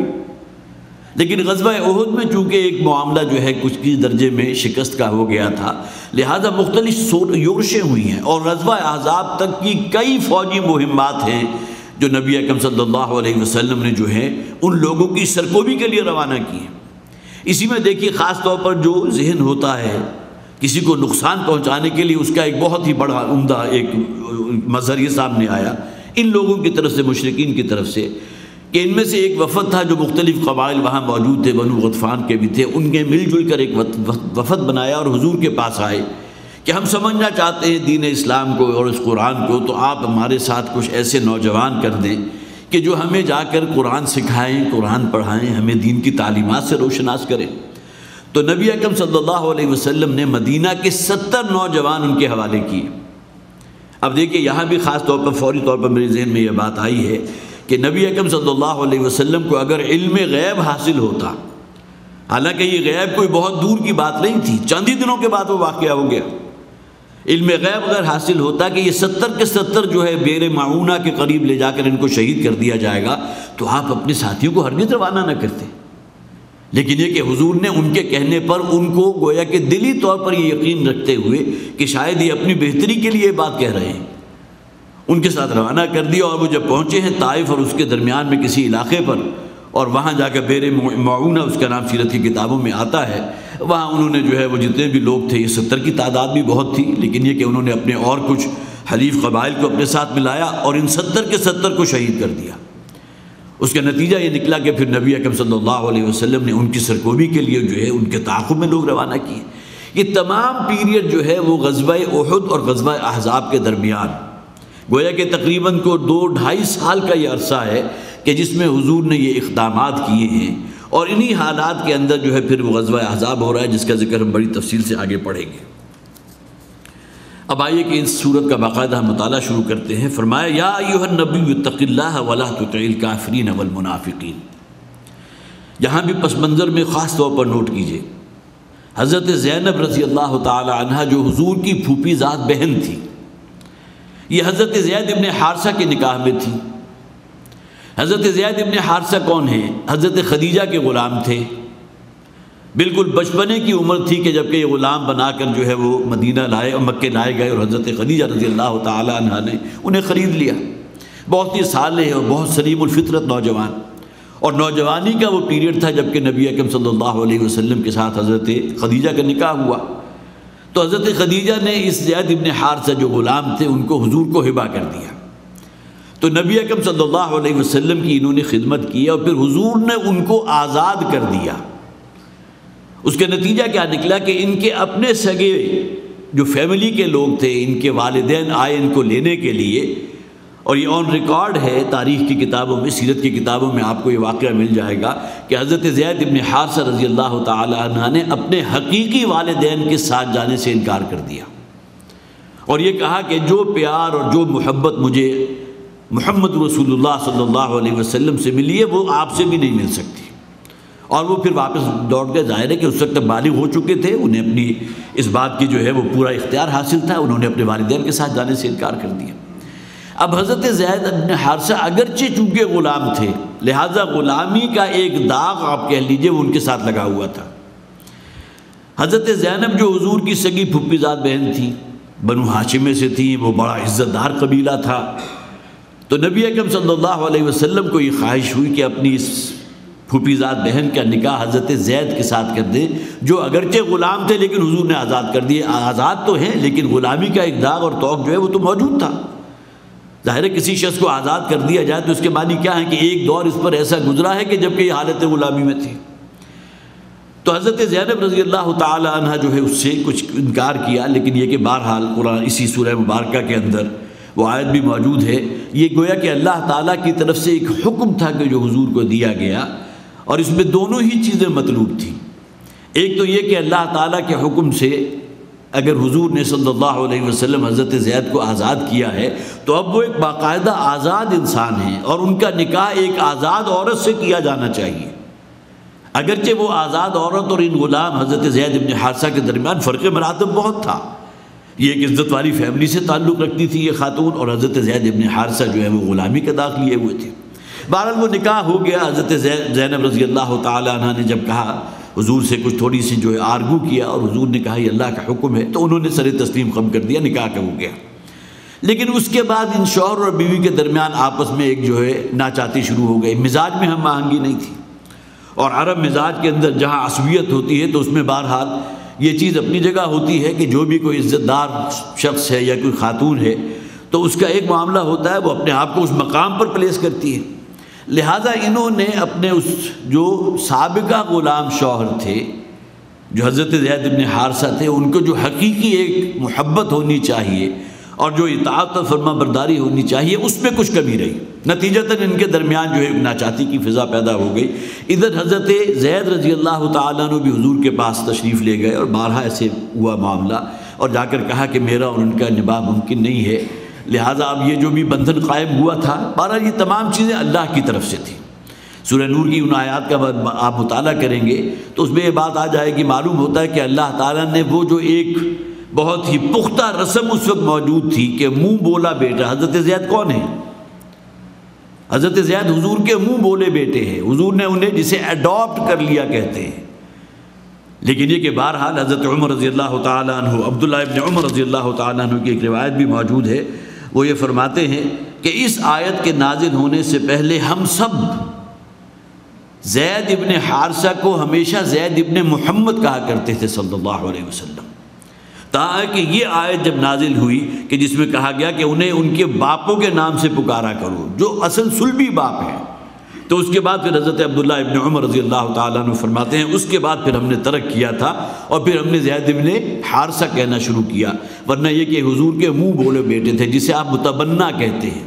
لیکن غزوہ احد میں چونکہ ایک معاملہ جو ہے کچھ کی درجے میں شکست کا ہو گیا تھا، لہذا مختلف یورشیں ہوئی ہیں، اور غزوہ احزاب تک کی کئی فوجی مہمات ہیں جو نبی اکرم صلی اللہ علیہ وسلم نے جو ہے ان لوگوں کی سرکوبی کے لیے روانہ کی ہیں۔ اسی میں دیکھیے خاص طور پر جو ذہن ہوتا ہے کسی کو نقصان پہنچانے کے لیے، اس کا ایک بہت ہی بڑا عمدہ ایک مظہر یہ سامنے آیا ان لوگوں کی طرف سے، مشرکین کی طرف سے، کہ ان میں سے ایک وفد تھا جو مختلف قبائل وہاں موجود تھے، بنو غطفان کے بھی تھے، ان کے مل جل کر ایک وفد بنایا اور حضور کے پاس آئے کہ ہم سمجھنا چاہتے ہیں دین اسلام کو اور اس قرآن کو، تو آپ ہمارے ساتھ کچھ ایسے نوجوان کر دیں کہ جو ہمیں جا کر قرآن سکھائیں، قرآن پڑھائیں، ہمیں دین کی تعلیمات سے روشناس کریں۔ تو نبی اکرم صلی اللہ علیہ وسلم نے مدینہ کے 70 نوجوان ان کے حوالے کیے۔ اب دیکھیے یہاں بھی خاص طور پر فوری طور پر میرے ذہن میں یہ بات آئی ہے کہ نبی اکرم صلی اللہ علیہ وسلم کو اگر علم غیب حاصل ہوتا، حالانکہ یہ غیب کوئی بہت دور کی بات نہیں تھی، چند ہی دنوں کے بعد وہ واقعہ ہو گیا، علم غیب اگر حاصل ہوتا کہ یہ 70 کے 70 جو ہے بیر معونہ کے قریب لے جا کر ان کو شہید کر دیا جائے گا، تو آپ اپنے ساتھیوں کو ہرگز روانہ نہ کرتے۔ لیکن یہ کہ حضور نے ان کے کہنے پر ان کو گویا کہ دلی طور پر یہ یقین رکھتے ہوئے کہ شاید یہ اپنی بہتری کے لیے یہ بات کہہ رہے ہیں، ان کے ساتھ روانہ کر دیا، اور وہ جب پہنچے ہیں طائف اور اس کے درمیان میں کسی علاقے پر، اور وہاں جا کر بیر معونہ اس کا نام سیرت کی کتابوں میں آتا ہے، وہاں انہوں نے جو ہے وہ جتنے بھی لوگ تھے، یہ 70 کی تعداد بھی بہت تھی، لیکن یہ کہ انہوں نے اپنے اور کچھ حلیف قبائل کو اپنے ساتھ ملایا اور ان 70 کے 70 کو شہید کر دیا۔ اس کا نتیجہ یہ نکلا کہ پھر نبی اکرم صلی اللہ علیہ وسلم نے ان کی سرکوبی کے لیے جو ہے ان کے تعاقب میں لوگ روانہ کیے۔ یہ تمام پیریڈ جو ہے وہ غزوہ احد اور غزوہ احزاب کے درمیان، گویا کہ تقریباً کو 2-2.5 سال کا یہ عرصہ ہے کہ جس میں حضور نے یہ اقدامات کیے ہیں، اور انہی حالات کے اندر جو ہے پھر وہ غزوہ احزاب ہو رہا ہے، جس کا ذکر ہم بڑی تفصیل سے آگے پڑھیں گے۔ اب آئیے کہ اس سورت کا باقاعدہ ہم مطالعہ شروع کرتے ہیں۔ فرمایا یا ایھا النبی اتق اللہ ولا تطع الکافرین والمنافقین۔ یہاں بھی پس منظر میں خاص طور پر نوٹ کیجئے، حضرت زینب رضی اللہ تعالی عنہا جو حضور کی پھوپھی ذات بہن تھی، یہ حضرت زید ابن حارثہ کے نکاح میں تھی۔ حضرت زید ابن حارثہ کون ہیں؟ حضرت خدیجہ کے غلام تھے، بالکل بچپنے کی عمر تھی کہ جب کہ یہ غلام بنا کر جو ہے وہ مدینہ لائے اور مکے لائے گئے، اور حضرت خدیجہ رضی اللہ تعالی عنہا نے انہیں خرید لیا۔ بہت ہی صالح اور بہت سلیم الفطرت نوجوان، اور نوجوانی کا وہ پیریڈ تھا جب کہ نبی اکرم صلی اللہ علیہ وسلم کے ساتھ حضرت خدیجہ کا نکاح ہوا۔ تو حضرت خدیجہ نے اس زید ابن حارثہ جو غلام تھے ان کو حضور کو ہبہ کر دیا۔ تو نبی اکرم صلی اللہ علیہ وسلم کی انہوں نے خدمت کی، اور پھر حضور نے ان کو آزاد کر دیا۔ اس کا نتیجہ کیا نکلا کہ ان کے اپنے سگے جو فیملی کے لوگ تھے، ان کے والدین آئے ان کو لینے کے لیے، اور یہ آن ریکارڈ ہے تاریخ کی کتابوں میں، سیرت کی کتابوں میں آپ کو یہ واقعہ مل جائے گا کہ حضرت زید ابن حارثہ رضی اللہ تعالی عنہ نے اپنے حقیقی والدین کے ساتھ جانے سے انکار کر دیا، اور یہ کہا کہ جو پیار اور جو محبت مجھے محمد رسول اللہ صلی اللہ علیہ وسلم سے ملی ہے وہ آپ سے بھی نہیں مل سکتی۔ اور وہ پھر واپس دوڑ کے، ظاہر ہے کہ اس وقت بالغ ہو چکے تھے، انہیں اپنی اس بات کی جو ہے وہ پورا اختیار حاصل تھا، انہوں نے اپنے والدین کے ساتھ جانے سے انکار کر دیا۔ اب حضرت زید بن حارثہ اگرچہ چونکہ غلام تھے، لہٰذا غلامی کا ایک داغ آپ کہہ لیجئے وہ ان کے ساتھ لگا ہوا تھا۔ حضرت زینب جو حضور کی سگی پھوپھی ذات بہن تھی، بنو ہاشم میں سے تھی، وہ بڑا عزت دار قبیلہ تھا، تو نبی اکرم صلی اللہ علیہ وسلم کو یہ خواہش ہوئی کہ اپنی اس پھوپھی ذات بہن کا نکاح حضرت زید کے ساتھ کر دیں، جو اگرچہ غلام تھے لیکن حضور نے آزاد کر دیے۔ آزاد تو ہیں لیکن غلامی کا ایک داغ اور توق جو ہے وہ تو موجود تھا۔ ظاہر ہے کسی شخص کو آزاد کر دیا جائے تو اس کے معنی کیا ہے کہ ایک دور اس پر ایسا گزرا ہے کہ جب کہ یہ حالت غلامی میں تھی۔ تو حضرت زینب رضی اللہ تعالی عنہ جو ہے اس سے کچھ انکار کیا، لیکن یہ کہ بہرحال قرآن اسی سورہ مبارکہ کے اندر وہ آیت بھی موجود ہے۔ یہ گویا کہ اللہ تعالیٰ کی طرف سے ایک حکم تھا کہ جو حضور کو دیا گیا، اور اس میں دونوں ہی چیزیں مطلوب تھیں۔ ایک تو یہ کہ اللہ تعالیٰ کے حکم سے اگر حضور نے صلی اللہ علیہ وسلم حضرت زید کو آزاد کیا ہے تو اب وہ ایک باقاعدہ آزاد انسان ہیں، اور ان کا نکاح ایک آزاد عورت سے کیا جانا چاہیے۔ اگرچہ وہ آزاد عورت اور ان غلام حضرت زید بن حارثہ کے درمیان فرق مراتب بہت تھا، یہ ایک عزت والی فیملی سے تعلق رکھتی تھی یہ خاتون، اور حضرت زید بن حارثہ جو ہے وہ غلامی کا داغ لیے ہوئے تھے۔ بہرحال وہ نکاح ہو گیا۔ حضرت زینب رضی اللہ تعالیٰ عنہ نے جب کہا، حضور سے کچھ تھوڑی سی جو ہے آرگو کیا، اور حضور نے کہا یہ اللہ کا حکم ہے، تو انہوں نے سر تسلیم خم کر دیا، نکاح کا ہو گیا۔ لیکن اس کے بعد ان شوہر اور بیوی کے درمیان آپس میں ایک جو ہے ناچاتی شروع ہو گئی، مزاج میں ہم آہنگی نہیں تھی، اور عرب مزاج کے اندر جہاں عصبیت ہوتی ہے تو اس میں بہرحال یہ چیز اپنی جگہ ہوتی ہے کہ جو بھی کوئی عزت دار شخص ہے یا کوئی خاتون ہے تو اس کا ایک معاملہ ہوتا ہے، وہ اپنے آپ کو اس مقام پر پلیس کرتی ہے۔ لہٰذا انہوں نے اپنے اس جو سابقہ غلام شوہر تھے جو حضرت زید بن حارثہ تھے، ان کو جو حقیقی ایک محبت ہونی چاہیے اور جو اطاعت و فرما برداری ہونی چاہیے، اس میں کچھ کمی رہی۔ نتیجتاً ان کے درمیان جو ہے ایک ناچاتی کی فضا پیدا ہو گئی۔ ادھر حضرت زید رضی اللہ تعالیٰ عنہ بھی حضور کے پاس تشریف لے گئے، اور بارہا ایسے ہوا معاملہ، اور جا کر کہا کہ میرا اور ان کا نباہ ممکن نہیں ہے، لہٰذا اب یہ جو بھی بندھن قائم ہوا تھا، بہرحال یہ تمام چیزیں اللہ کی طرف سے تھیں۔ سورہ نور کی ان آیات کا آپ مطالعہ کریں گے تو اس میں یہ بات آ جائے گی، معلوم ہوتا ہے کہ اللہ تعالیٰ نے وہ جو ایک بہت ہی پختہ رسم اس وقت موجود تھی کہ منہ بولا بیٹا، حضرت زید کون ہے؟ حضرت زید حضور کے منہ بولے بیٹے ہیں، حضور نے انہیں جسے اڈاپٹ کر لیا کہتے ہیں۔ لیکن یہ کہ بہرحال حضرت عمر رضی اللہ تعالیٰ عنہ، عبداللہ ابن عمر رضی اللہ تعالیٰ عنہ کی ایک روایت بھی موجود ہے، وہ یہ فرماتے ہیں کہ اس آیت کے نازل ہونے سے پہلے ہم سب زید ابن حارثہ کو ہمیشہ زید ابن محمد کہا کرتے تھے صلی اللہ علیہ وسلم، تاکہ یہ آیت جب نازل ہوئی کہ جس میں کہا گیا کہ انہیں ان کے باپوں کے نام سے پکارا کرو جو اصل صلبی باپ ہیں، تو اس کے بعد پھر حضرت عبداللہ ابن عمر رضی اللہ تعالیٰ عنہ فرماتے ہیں اس کے بعد پھر ہم نے ترک کیا تھا اور پھر ہم نے زید ابن حارثہ کہنا شروع کیا، ورنہ یہ کہ حضور کے منہ بولے بیٹے تھے، جسے آپ متبنہ کہتے ہیں۔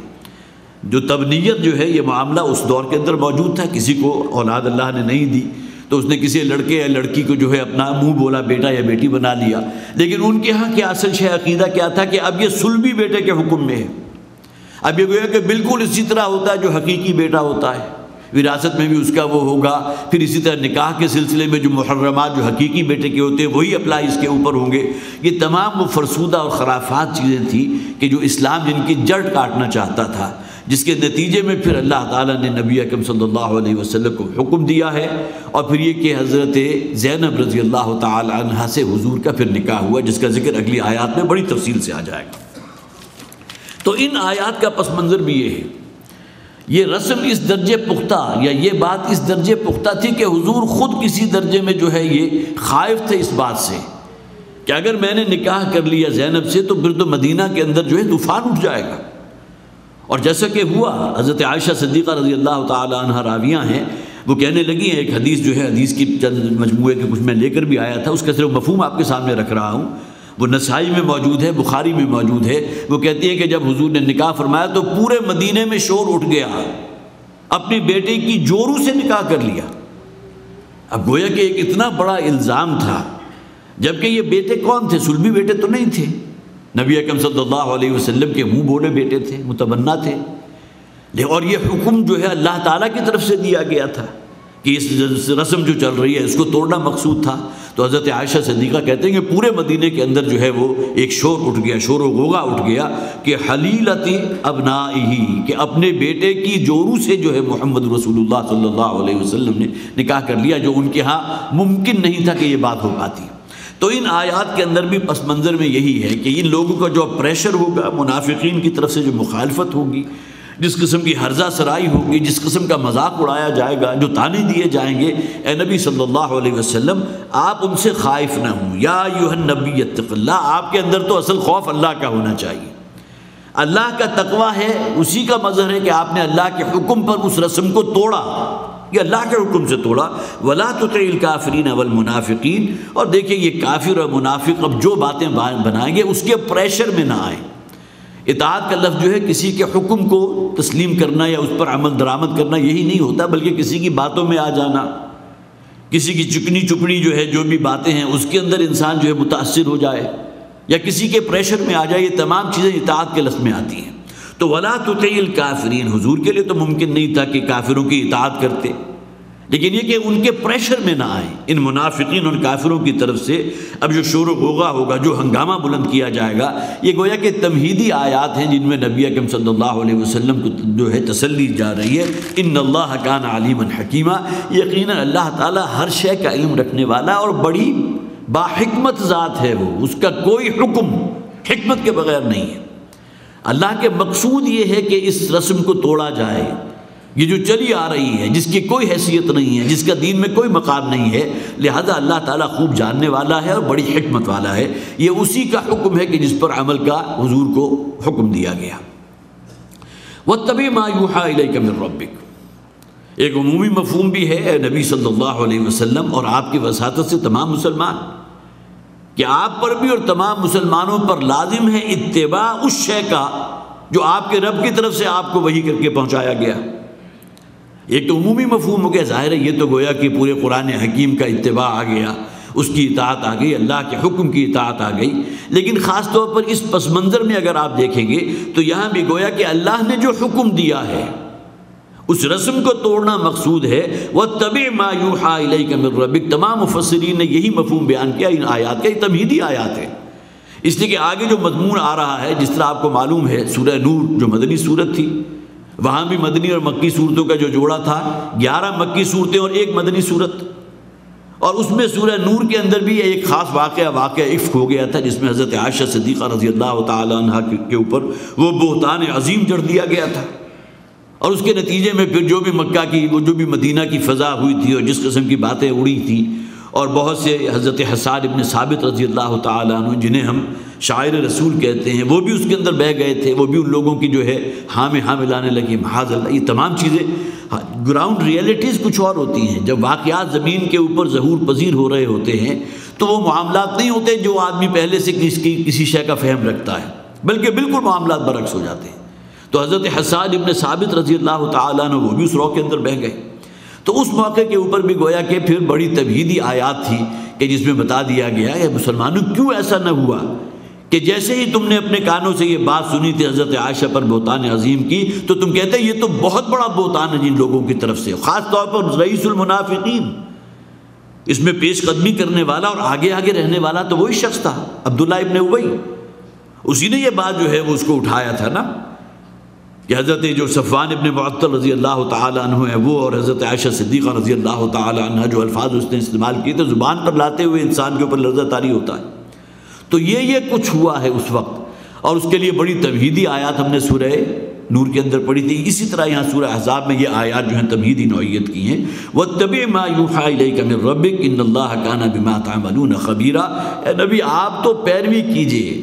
جو تبنیت جو ہے یہ معاملہ اس دور کے اندر موجود تھا، کسی کو اولاد اللہ نے نہیں دی تو اس نے کسی لڑکے یا لڑکی کو جو ہے اپنا منہ بولا بیٹا یا بیٹی بنا لیا، لیکن ان کے ہاں کیا اصل شے عقیدہ کیا تھا کہ اب یہ صلبی بیٹے کے حکم میں ہے۔ اب یہ گویا کہ بالکل اسی طرح ہوتا ہے جو حقیقی بیٹا ہوتا ہے، وراثت میں بھی اس کا وہ ہوگا، پھر اسی طرح نکاح کے سلسلے میں جو محرمات جو حقیقی بیٹے کے ہوتے ہیں وہی اپلائی اس کے اوپر ہوں گے۔ یہ تمام وہ فرسودہ اور خرافات چیزیں تھیں کہ جو اسلام جن کی جڑ کاٹنا چاہتا تھا، جس کے نتیجے میں پھر اللہ تعالیٰ نے نبی اکرم صلی اللہ علیہ وسلم کو حکم دیا ہے، اور پھر یہ کہ حضرت زینب رضی اللہ تعالی عنہ سے حضور کا پھر نکاح ہوا، جس کا ذکر اگلی آیات میں بڑی تفصیل سے آ جائے گا۔ تو ان آیات کا پس منظر بھی یہ ہے، یہ رسم اس درجے پختہ یا یہ بات اس درجے پختہ تھی کہ حضور خود کسی درجے میں جو ہے یہ خائف تھے اس بات سے کہ اگر میں نے نکاح کر لیا زینب سے تو پھر تو مدینہ کے اندر جو ہے طوفان اٹھ جائے گا، اور جیسا کہ ہوا حضرت عائشہ صدیقہ رضی اللہ تعالی عنہ راویہ ہیں، وہ کہنے لگی ہیں، ایک حدیث جو ہے حدیث کی چند مجموعے کے کچھ میں لے کر بھی آیا تھا، اس کا صرف مفہوم آپ کے سامنے رکھ رہا ہوں، وہ نسائی میں موجود ہے، بخاری میں موجود ہے۔ وہ کہتی ہے کہ جب حضور نے نکاح فرمایا تو پورے مدینے میں شور اٹھ گیا، اپنی بیٹے کی جورو سے نکاح کر لیا۔ اب گویا کہ ایک اتنا بڑا الزام تھا، جبکہ یہ بیٹے کون تھے؟ صلبی بیٹے تو نہیں تھے، نبی اکرم صلی اللہ علیہ وسلم کے منہ بولے بیٹے تھے، متبنہ تھے، اور یہ حکم جو ہے اللہ تعالیٰ کی طرف سے دیا گیا تھا کہ اس رسم جو چل رہی ہے اس کو توڑنا مقصود تھا۔ تو حضرت عائشہ صدیقہ کہتے ہیں کہ پورے مدینے کے اندر جو ہے وہ ایک شور اٹھ گیا، شور و غوغا اٹھ گیا کہ حلیلتی ابنائہی، کہ اپنے بیٹے کی جورو سے جو ہے محمد رسول اللہ صلی اللہ علیہ وسلم نے نکاح کر لیا، جو ان کے ہاں ممکن نہیں تھا کہ یہ بات ہو پاتی۔ تو ان آیات کے اندر بھی پس منظر میں یہی ہے کہ ان لوگوں کا جو پریشر ہوگا، منافقین کی طرف سے جو مخالفت ہوگی، جس قسم کی ہرزہ سرائی ہوگی، جس قسم کا مذاق اڑایا جائے گا، جو طعنے دیے جائیں گے، اے نبی صلی اللہ علیہ وسلم آپ ان سے خائف نہ ہوں، یا ایھا النبی اتق اللہ، آپ کے اندر تو اصل خوف اللہ کا ہونا چاہیے، اللہ کا تقویٰ ہے، اسی کا مظہر ہے کہ آپ نے اللہ کے حکم پر اس رسم کو توڑا، یہ اللہ کے حکم سے توڑا۔ وَلَا تُطِعِ الْكَافِرِينَ وَالْمُنَافِقِينَ، اور دیکھیں یہ کافر اور منافق اب جو باتیں بنائیں گے اس کے پریشر میں نہ آئیں، اطاعت کا لفظ جو ہے کسی کے حکم کو تسلیم کرنا یا اس پر عمل درآمد کرنا یہی نہیں ہوتا، بلکہ کسی کی باتوں میں آ جانا، کسی کی چکنی چپڑی جو ہے جو بھی باتیں ہیں اس کے اندر انسان جو ہے متاثر ہو جائے یا کسی کے پریشر میں آ جائے، یہ تمام چیزیں اطاعت کے لفظ میں آتی ہیں۔ تو وَلَا تُطِعِ الْكَافِرِينَ، حضور کے لیے تو ممکن نہیں تھا کہ کافروں کی اطاعت کرتے، لیکن یہ کہ ان کے پریشر میں نہ آئیں، ان منافقین اور کافروں کی طرف سے اب جو شور و غوغا ہوگا، جو ہنگامہ بلند کیا جائے گا، یہ گویا کہ تمہیدی آیات ہیں جن میں نبی اکرم صلی اللہ علیہ وسلم کو جو ہے تسلی جا رہی ہے۔ ان اللہ کان علیما حکیما، یقیناً اللہ تعالیٰ ہر شے کا علم رکھنے والا اور بڑی باحکمت ذات ہے، وہ اس کا کوئی حکم حکمت کے بغیر نہیں ہے۔ اللہ کے مقصود یہ ہے کہ اس رسم کو توڑا جائے، یہ جو چلی آ رہی ہے جس کی کوئی حیثیت نہیں ہے، جس کا دین میں کوئی مقام نہیں ہے، لہذا اللہ تعالیٰ خوب جاننے والا ہے اور بڑی حکمت والا ہے۔ یہ اسی کا حکم ہے کہ جس پر عمل کا حضور کو حکم دیا گیا۔ وَاتَّبِعْ مَا يُوحَىٰ إِلَيْكَ مِن رَبِّكَ، ایک عمومی مفہوم بھی ہے اے نبی صلی اللہ علیہ وسلم اور آپ کی وساطت سے تمام مسلمان، کہ آپ پر بھی اور تمام مسلمانوں پر لازم ہے اتباع اس شے کا جو آپ کے رب کی طرف سے آپ کو وحی کر کے پہنچایا گیا۔ ایک تو عمومی مفہوم ہو گیا، ظاہر ہے یہ تو گویا کہ پورے قرآن حکیم کا اتباع آ گیا، اس کی اطاعت آ گئی، اللہ کے حکم کی اطاعت آ گئی، لیکن خاص طور پر اس پس منظر میں اگر آپ دیکھیں گے تو یہاں بھی گویا کہ اللہ نے جو حکم دیا ہے اس رسم کو توڑنا مقصود ہے۔ وَاتَّبِعْ مَا يُوحَىٰ إِلَيْكَ مِن رَبِّكَ، تمام مفسرین نے یہی مفہوم بیان کیا ان آیات کا، یہ تمہیدی آیات ہے، اس لیے کہ آگے جو مضمون آ رہا ہے، جس طرح آپ کو معلوم ہے سورہ نور جو مدنی صورت تھی، وہاں بھی مدنی اور مکی صورتوں کا جو جوڑا تھا 11 مکی صورتیں اور ایک مدنی صورت، اور اس میں سورہ نور کے اندر بھی ایک خاص واقعہ افک ہو گیا تھا، جس میں حضرت عائشہ صدیقہ رضی اللہ تعالی عنہ کے اوپر وہ بہتان عظیم جڑ دیا گیا تھا، اور اس کے نتیجے میں پھر جو بھی مکہ کی وہ جو بھی مدینہ کی فضا ہوئی تھی اور جس قسم کی باتیں اڑی تھیں، اور بہت سے حضرت حسان ابن ثابت رضی اللہ تعالیٰ عنہ جنہیں ہم شاعر رسول کہتے ہیں، وہ بھی اس کے اندر بہہ گئے تھے، وہ بھی ان لوگوں کی جو ہے ہاں میں ہاں ملانے لگی، معاذ اللہ۔ یہ تمام چیزیں گراؤنڈ ریئلٹیز کچھ اور ہوتی ہیں، جب واقعات زمین کے اوپر ظہور پذیر ہو رہے ہوتے ہیں تو وہ معاملات نہیں ہوتے جو آدمی پہلے سے کسی شے کا فہم رکھتا ہے، بلکہ بالکل معاملات برعکس ہو جاتے ہیں۔ تو حضرت حسان ابن ثابت رضی اللہ تعالیٰ عنہ وہ بھی اس رو کے اندر بہہ گئے، تو اس موقع کے اوپر بھی گویا کہ پھر بڑی تمہیدی آیات تھی کہ جس میں بتا دیا گیا کہ مسلمانوں کیوں ایسا نہ ہوا کہ جیسے ہی تم نے اپنے کانوں سے یہ بات سنی تھی حضرت عائشہ پر بہتان عظیم کی، تو تم کہتے ہیں یہ تو بہت بڑا بہتان ہے جن لوگوں کی طرف سے، خاص طور پر رئیس المنافقین، اس میں پیش قدمی کرنے والا اور آگے آگے رہنے والا تو وہی شخص تھا عبداللہ ابن ابی، اسی نے یہ بات جو ہے وہ اس کو اٹھایا تھا نا، کہ حضرت جو صفوان ابن معطل رضی اللہ تعالیٰ عنہ ہے وہ اور حضرت عائشہ صدیقہ رضی اللہ تعالیٰ عنہ جو الفاظ اس نے استعمال کیے تو زبان پر لاتے ہوئے انسان کے اوپر لرزہ طاری ہوتا ہے۔ تو یہ کچھ ہوا ہے اس وقت، اور اس کے لیے بڑی تمہیدی آیات ہم نے سورہ نور کے اندر پڑھی تھی۔ اسی طرح یہاں سورہ احزاب میں یہ آیات جو ہیں تمہیدی نوعیت کی ہیں۔ وَاتَّبِعْ مَا يُوحَىٰ إِلَيْكَ مِن رَبِّكَ إِنَّ اللَّهَ كَانَ بِمَا تَعْمَلُونَ خَبِيرًا، اے نبی آپ تو پیروی کیجئے،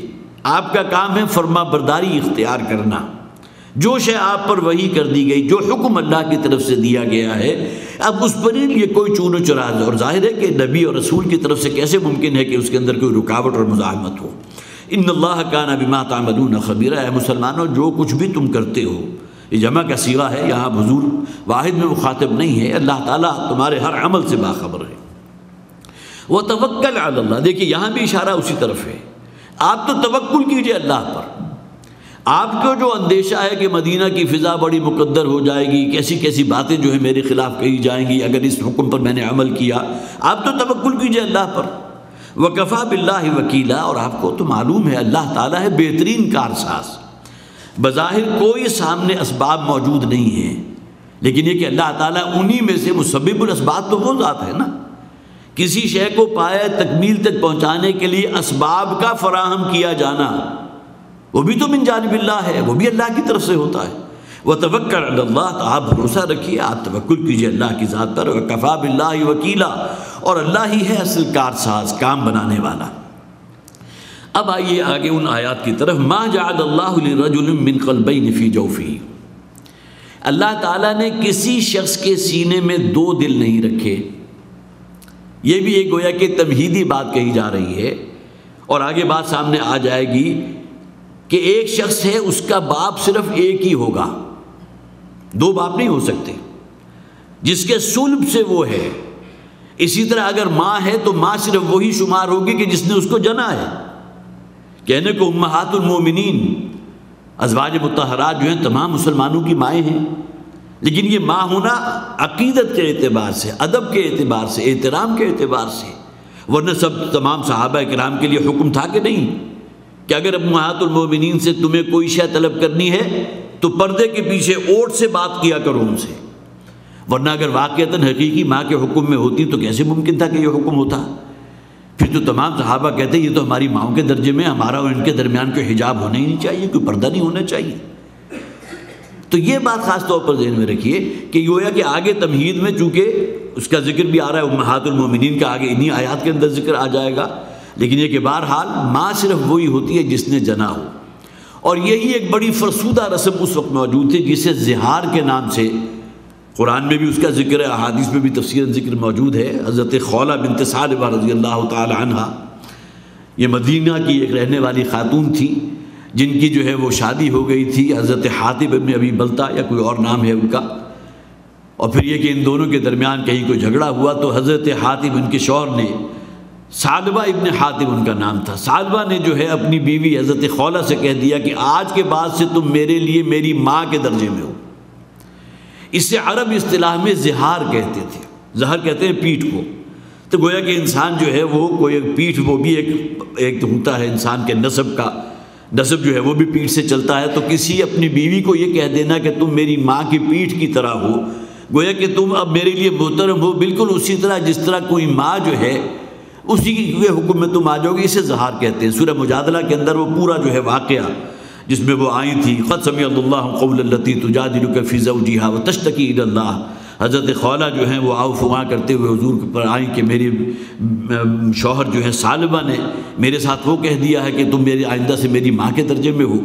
آپ کا کام ہے فرما برداری اختیار کرنا، جو شے آپ پر وحی کر دی گئی، جو حکم اللہ کی طرف سے دیا گیا ہے، اب اس پر یہ کوئی چون و چراغ، اور ظاہر ہے کہ نبی اور رسول کی طرف سے کیسے ممکن ہے کہ اس کے اندر کوئی رکاوٹ اور مزاحمت ہو۔ ان اللہ کان بما تعملون خبیرا، اے مسلمانوں جو کچھ بھی تم کرتے ہو، یہ جمع کا صیغہ ہے، یہاں حضور واحد میں مخاطب نہیں ہے، اللہ تعالیٰ تمہارے ہر عمل سے باخبر ہے۔ وتوکل علی اللہ، دیکھیے یہاں بھی اشارہ اسی طرف ہے، آپ تو توکل کیجئے اللہ پر۔ آپ کو جو اندیشہ ہے کہ مدینہ کی فضا بڑی مقدر ہو جائے گی، کیسی کیسی باتیں جو ہے میرے خلاف کہی جائیں گی اگر اس حکم پر میں نے عمل کیا، آپ تو توکل کیجئے اللہ پر۔ وکفیٰ باللہ وکیلا، اور آپ کو تو معلوم ہے اللہ تعالیٰ ہے بہترین کارساز۔ بظاہر کوئی سامنے اسباب موجود نہیں ہے، لیکن یہ کہ اللہ تعالیٰ انہی میں سے مسبب الاسباب تو وہ ذات ہے نا، کسی شے کو پائے تکمیل تک پہنچانے کے لیے اسباب کا فراہم کیا جانا وہ بھی تو من جانب اللہ ہے، وہ بھی اللہ کی طرف سے ہوتا ہے۔ وتوکل علی اللہ، تو آپ بھروسہ رکھیے، آپ توکل کیجئے اللہ کی ذات پر۔ وکفیٰ باللہ وکیلا، اور اللہ ہی ہے اصل کارساز، کام بنانے والا۔ اب آئیے آگے ان آیات کی طرف۔ ما جعل اللہ لرجل من قلبین فی جوفہ، اللہ تعالیٰ نے کسی شخص کے سینے میں دو دل نہیں رکھے۔ یہ بھی ایک گویا کہ تمہیدی بات کہی جا رہی ہے، اور آگے بات سامنے آ جائے گی کہ ایک شخص ہے اس کا باپ صرف ایک ہی ہوگا، دو باپ نہیں ہو سکتے، جس کے صلب سے وہ ہے۔ اسی طرح اگر ماں ہے تو ماں صرف وہی شمار ہوگی کہ جس نے اس کو جنا ہے۔ کہنے کو امہات المومنین، ازواج مطہرات جو ہیں تمام مسلمانوں کی مائیں ہیں، لیکن یہ ماں ہونا عقیدت کے اعتبار سے، ادب کے اعتبار سے، احترام کے اعتبار سے، ورنہ تمام صحابہ کرام کے لیے حکم تھا کہ نہیں کہ اگر امہات المومنین سے تمہیں کوئی شے طلب کرنی ہے تو پردے کے پیچھے اوٹ سے بات کیا کرو ان سے، ورنہ اگر واقعتاً حقیقی ماں کے حکم میں ہوتی تو کیسے ممکن تھا کہ یہ حکم ہوتا؟ پھر تو تمام صحابہ کہتے ہیں یہ تو ہماری ماؤں کے درجے میں، ہمارا اور ان کے درمیان کوئی حجاب ہونا ہی نہیں چاہیے، کوئی پردہ نہیں ہونا چاہیے۔ تو یہ بات خاص طور پر ذہن میں رکھیے کہ گویا کہ آگے تمہید میں چونکہ اس کا ذکر بھی آ رہا ہے امہات المومنین کا، آگے انہی آیات کے اندر ذکر آ جائے گا، لیکن یہ کہ بہرحال ماں صرف وہی ہوتی ہے جس نے جنا ہو۔ اور یہی ایک بڑی فرسودہ رسم اس وقت موجود تھی جسے زہار کے نام سے، قرآن میں بھی اس کا ذکر ہے، احادیث میں بھی تفصیلاً ذکر موجود ہے۔ حضرت خولہ بنت ثعلبہ رضی اللہ تعالی عنہ، یہ مدینہ کی ایک رہنے والی خاتون تھی جن کی جو ہے وہ شادی ہو گئی تھی حضرت حاطب ابن ابی بلتہ یا کوئی اور نام ہے ان کا، اور پھر یہ کہ ان دونوں کے درمیان کہیں کوئی جھگڑا ہوا تو حضرت حاطب ان کے شوہر نے، ثعلبہ ابن حاطب ان کا نام تھا، ثعلبہ نے جو ہے اپنی بیوی حضرت خولہ سے کہہ دیا کہ آج کے بعد سے تم میرے لیے میری ماں کے درجے میں ہو۔ اس سے عرب اصطلاح میں زہار کہتے تھے، زہر کہتے ہیں پیٹھ کو، تو گویا کہ انسان جو ہے وہ کوئی پیٹھ، وہ بھی ایک ہوتا ہے انسان کے نسب کا، نسب جو ہے وہ بھی پیٹھ سے چلتا ہے، تو کسی اپنی بیوی کو یہ کہہ دینا کہ تم میری ماں کی پیٹھ کی طرح ہو، گویا کہ تم اب میرے لیے محترم ہو، بالکل اسی طرح جس طرح کوئی ماں جو ہے اسی کے حکم میں تم آ جاؤ گے، اسے زہار کہتے ہیں۔ سورہ مجادلہ کے اندر وہ پورا جو ہے واقعہ جس میں وہ آئی تھی، قد سمع اللہ قول التی تجادلک فی زوجہا وتشتکی الی اللہ، حضرت خولہ جو ہیں وہ آؤ فواں کرتے ہوئے حضور پر آئیں کہ میرے شوہر جو ہے ثعلبہ نے میرے ساتھ وہ کہہ دیا ہے کہ تم میرے آئندہ سے میری ماں کے درجے میں ہو،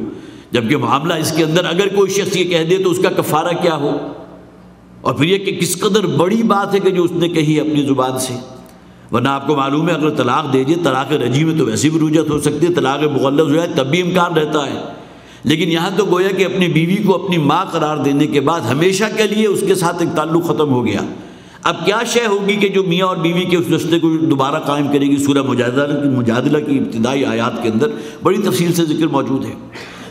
جبکہ معاملہ اس کے اندر اگر کوئی شخص یہ کہہ دے تو اس کا کفارہ کیا ہو، اور پھر یہ کہ کس قدر بڑی بات ہے کہ جو اس نے کہی اپنی زبان سے، ورنہ آپ کو معلوم ہے اگر طلاق دے دیے، طلاق رجعی میں تو ویسے بھی رجعت ہو سکتی ہے، طلاق مغلظ جو ہے تب بھی امکان رہتا ہے، لیکن یہاں تو گویا کہ اپنی بیوی کو اپنی ماں قرار دینے کے بعد ہمیشہ کے لیے اس کے ساتھ ایک تعلق ختم ہو گیا۔ اب کیا شے ہوگی کہ جو میاں اور بیوی کے اس رشتے کو دوبارہ قائم کرے گی؟ سورہ مجادلہ کی ابتدائی آیات کے اندر بڑی تفصیل سے ذکر موجود ہے۔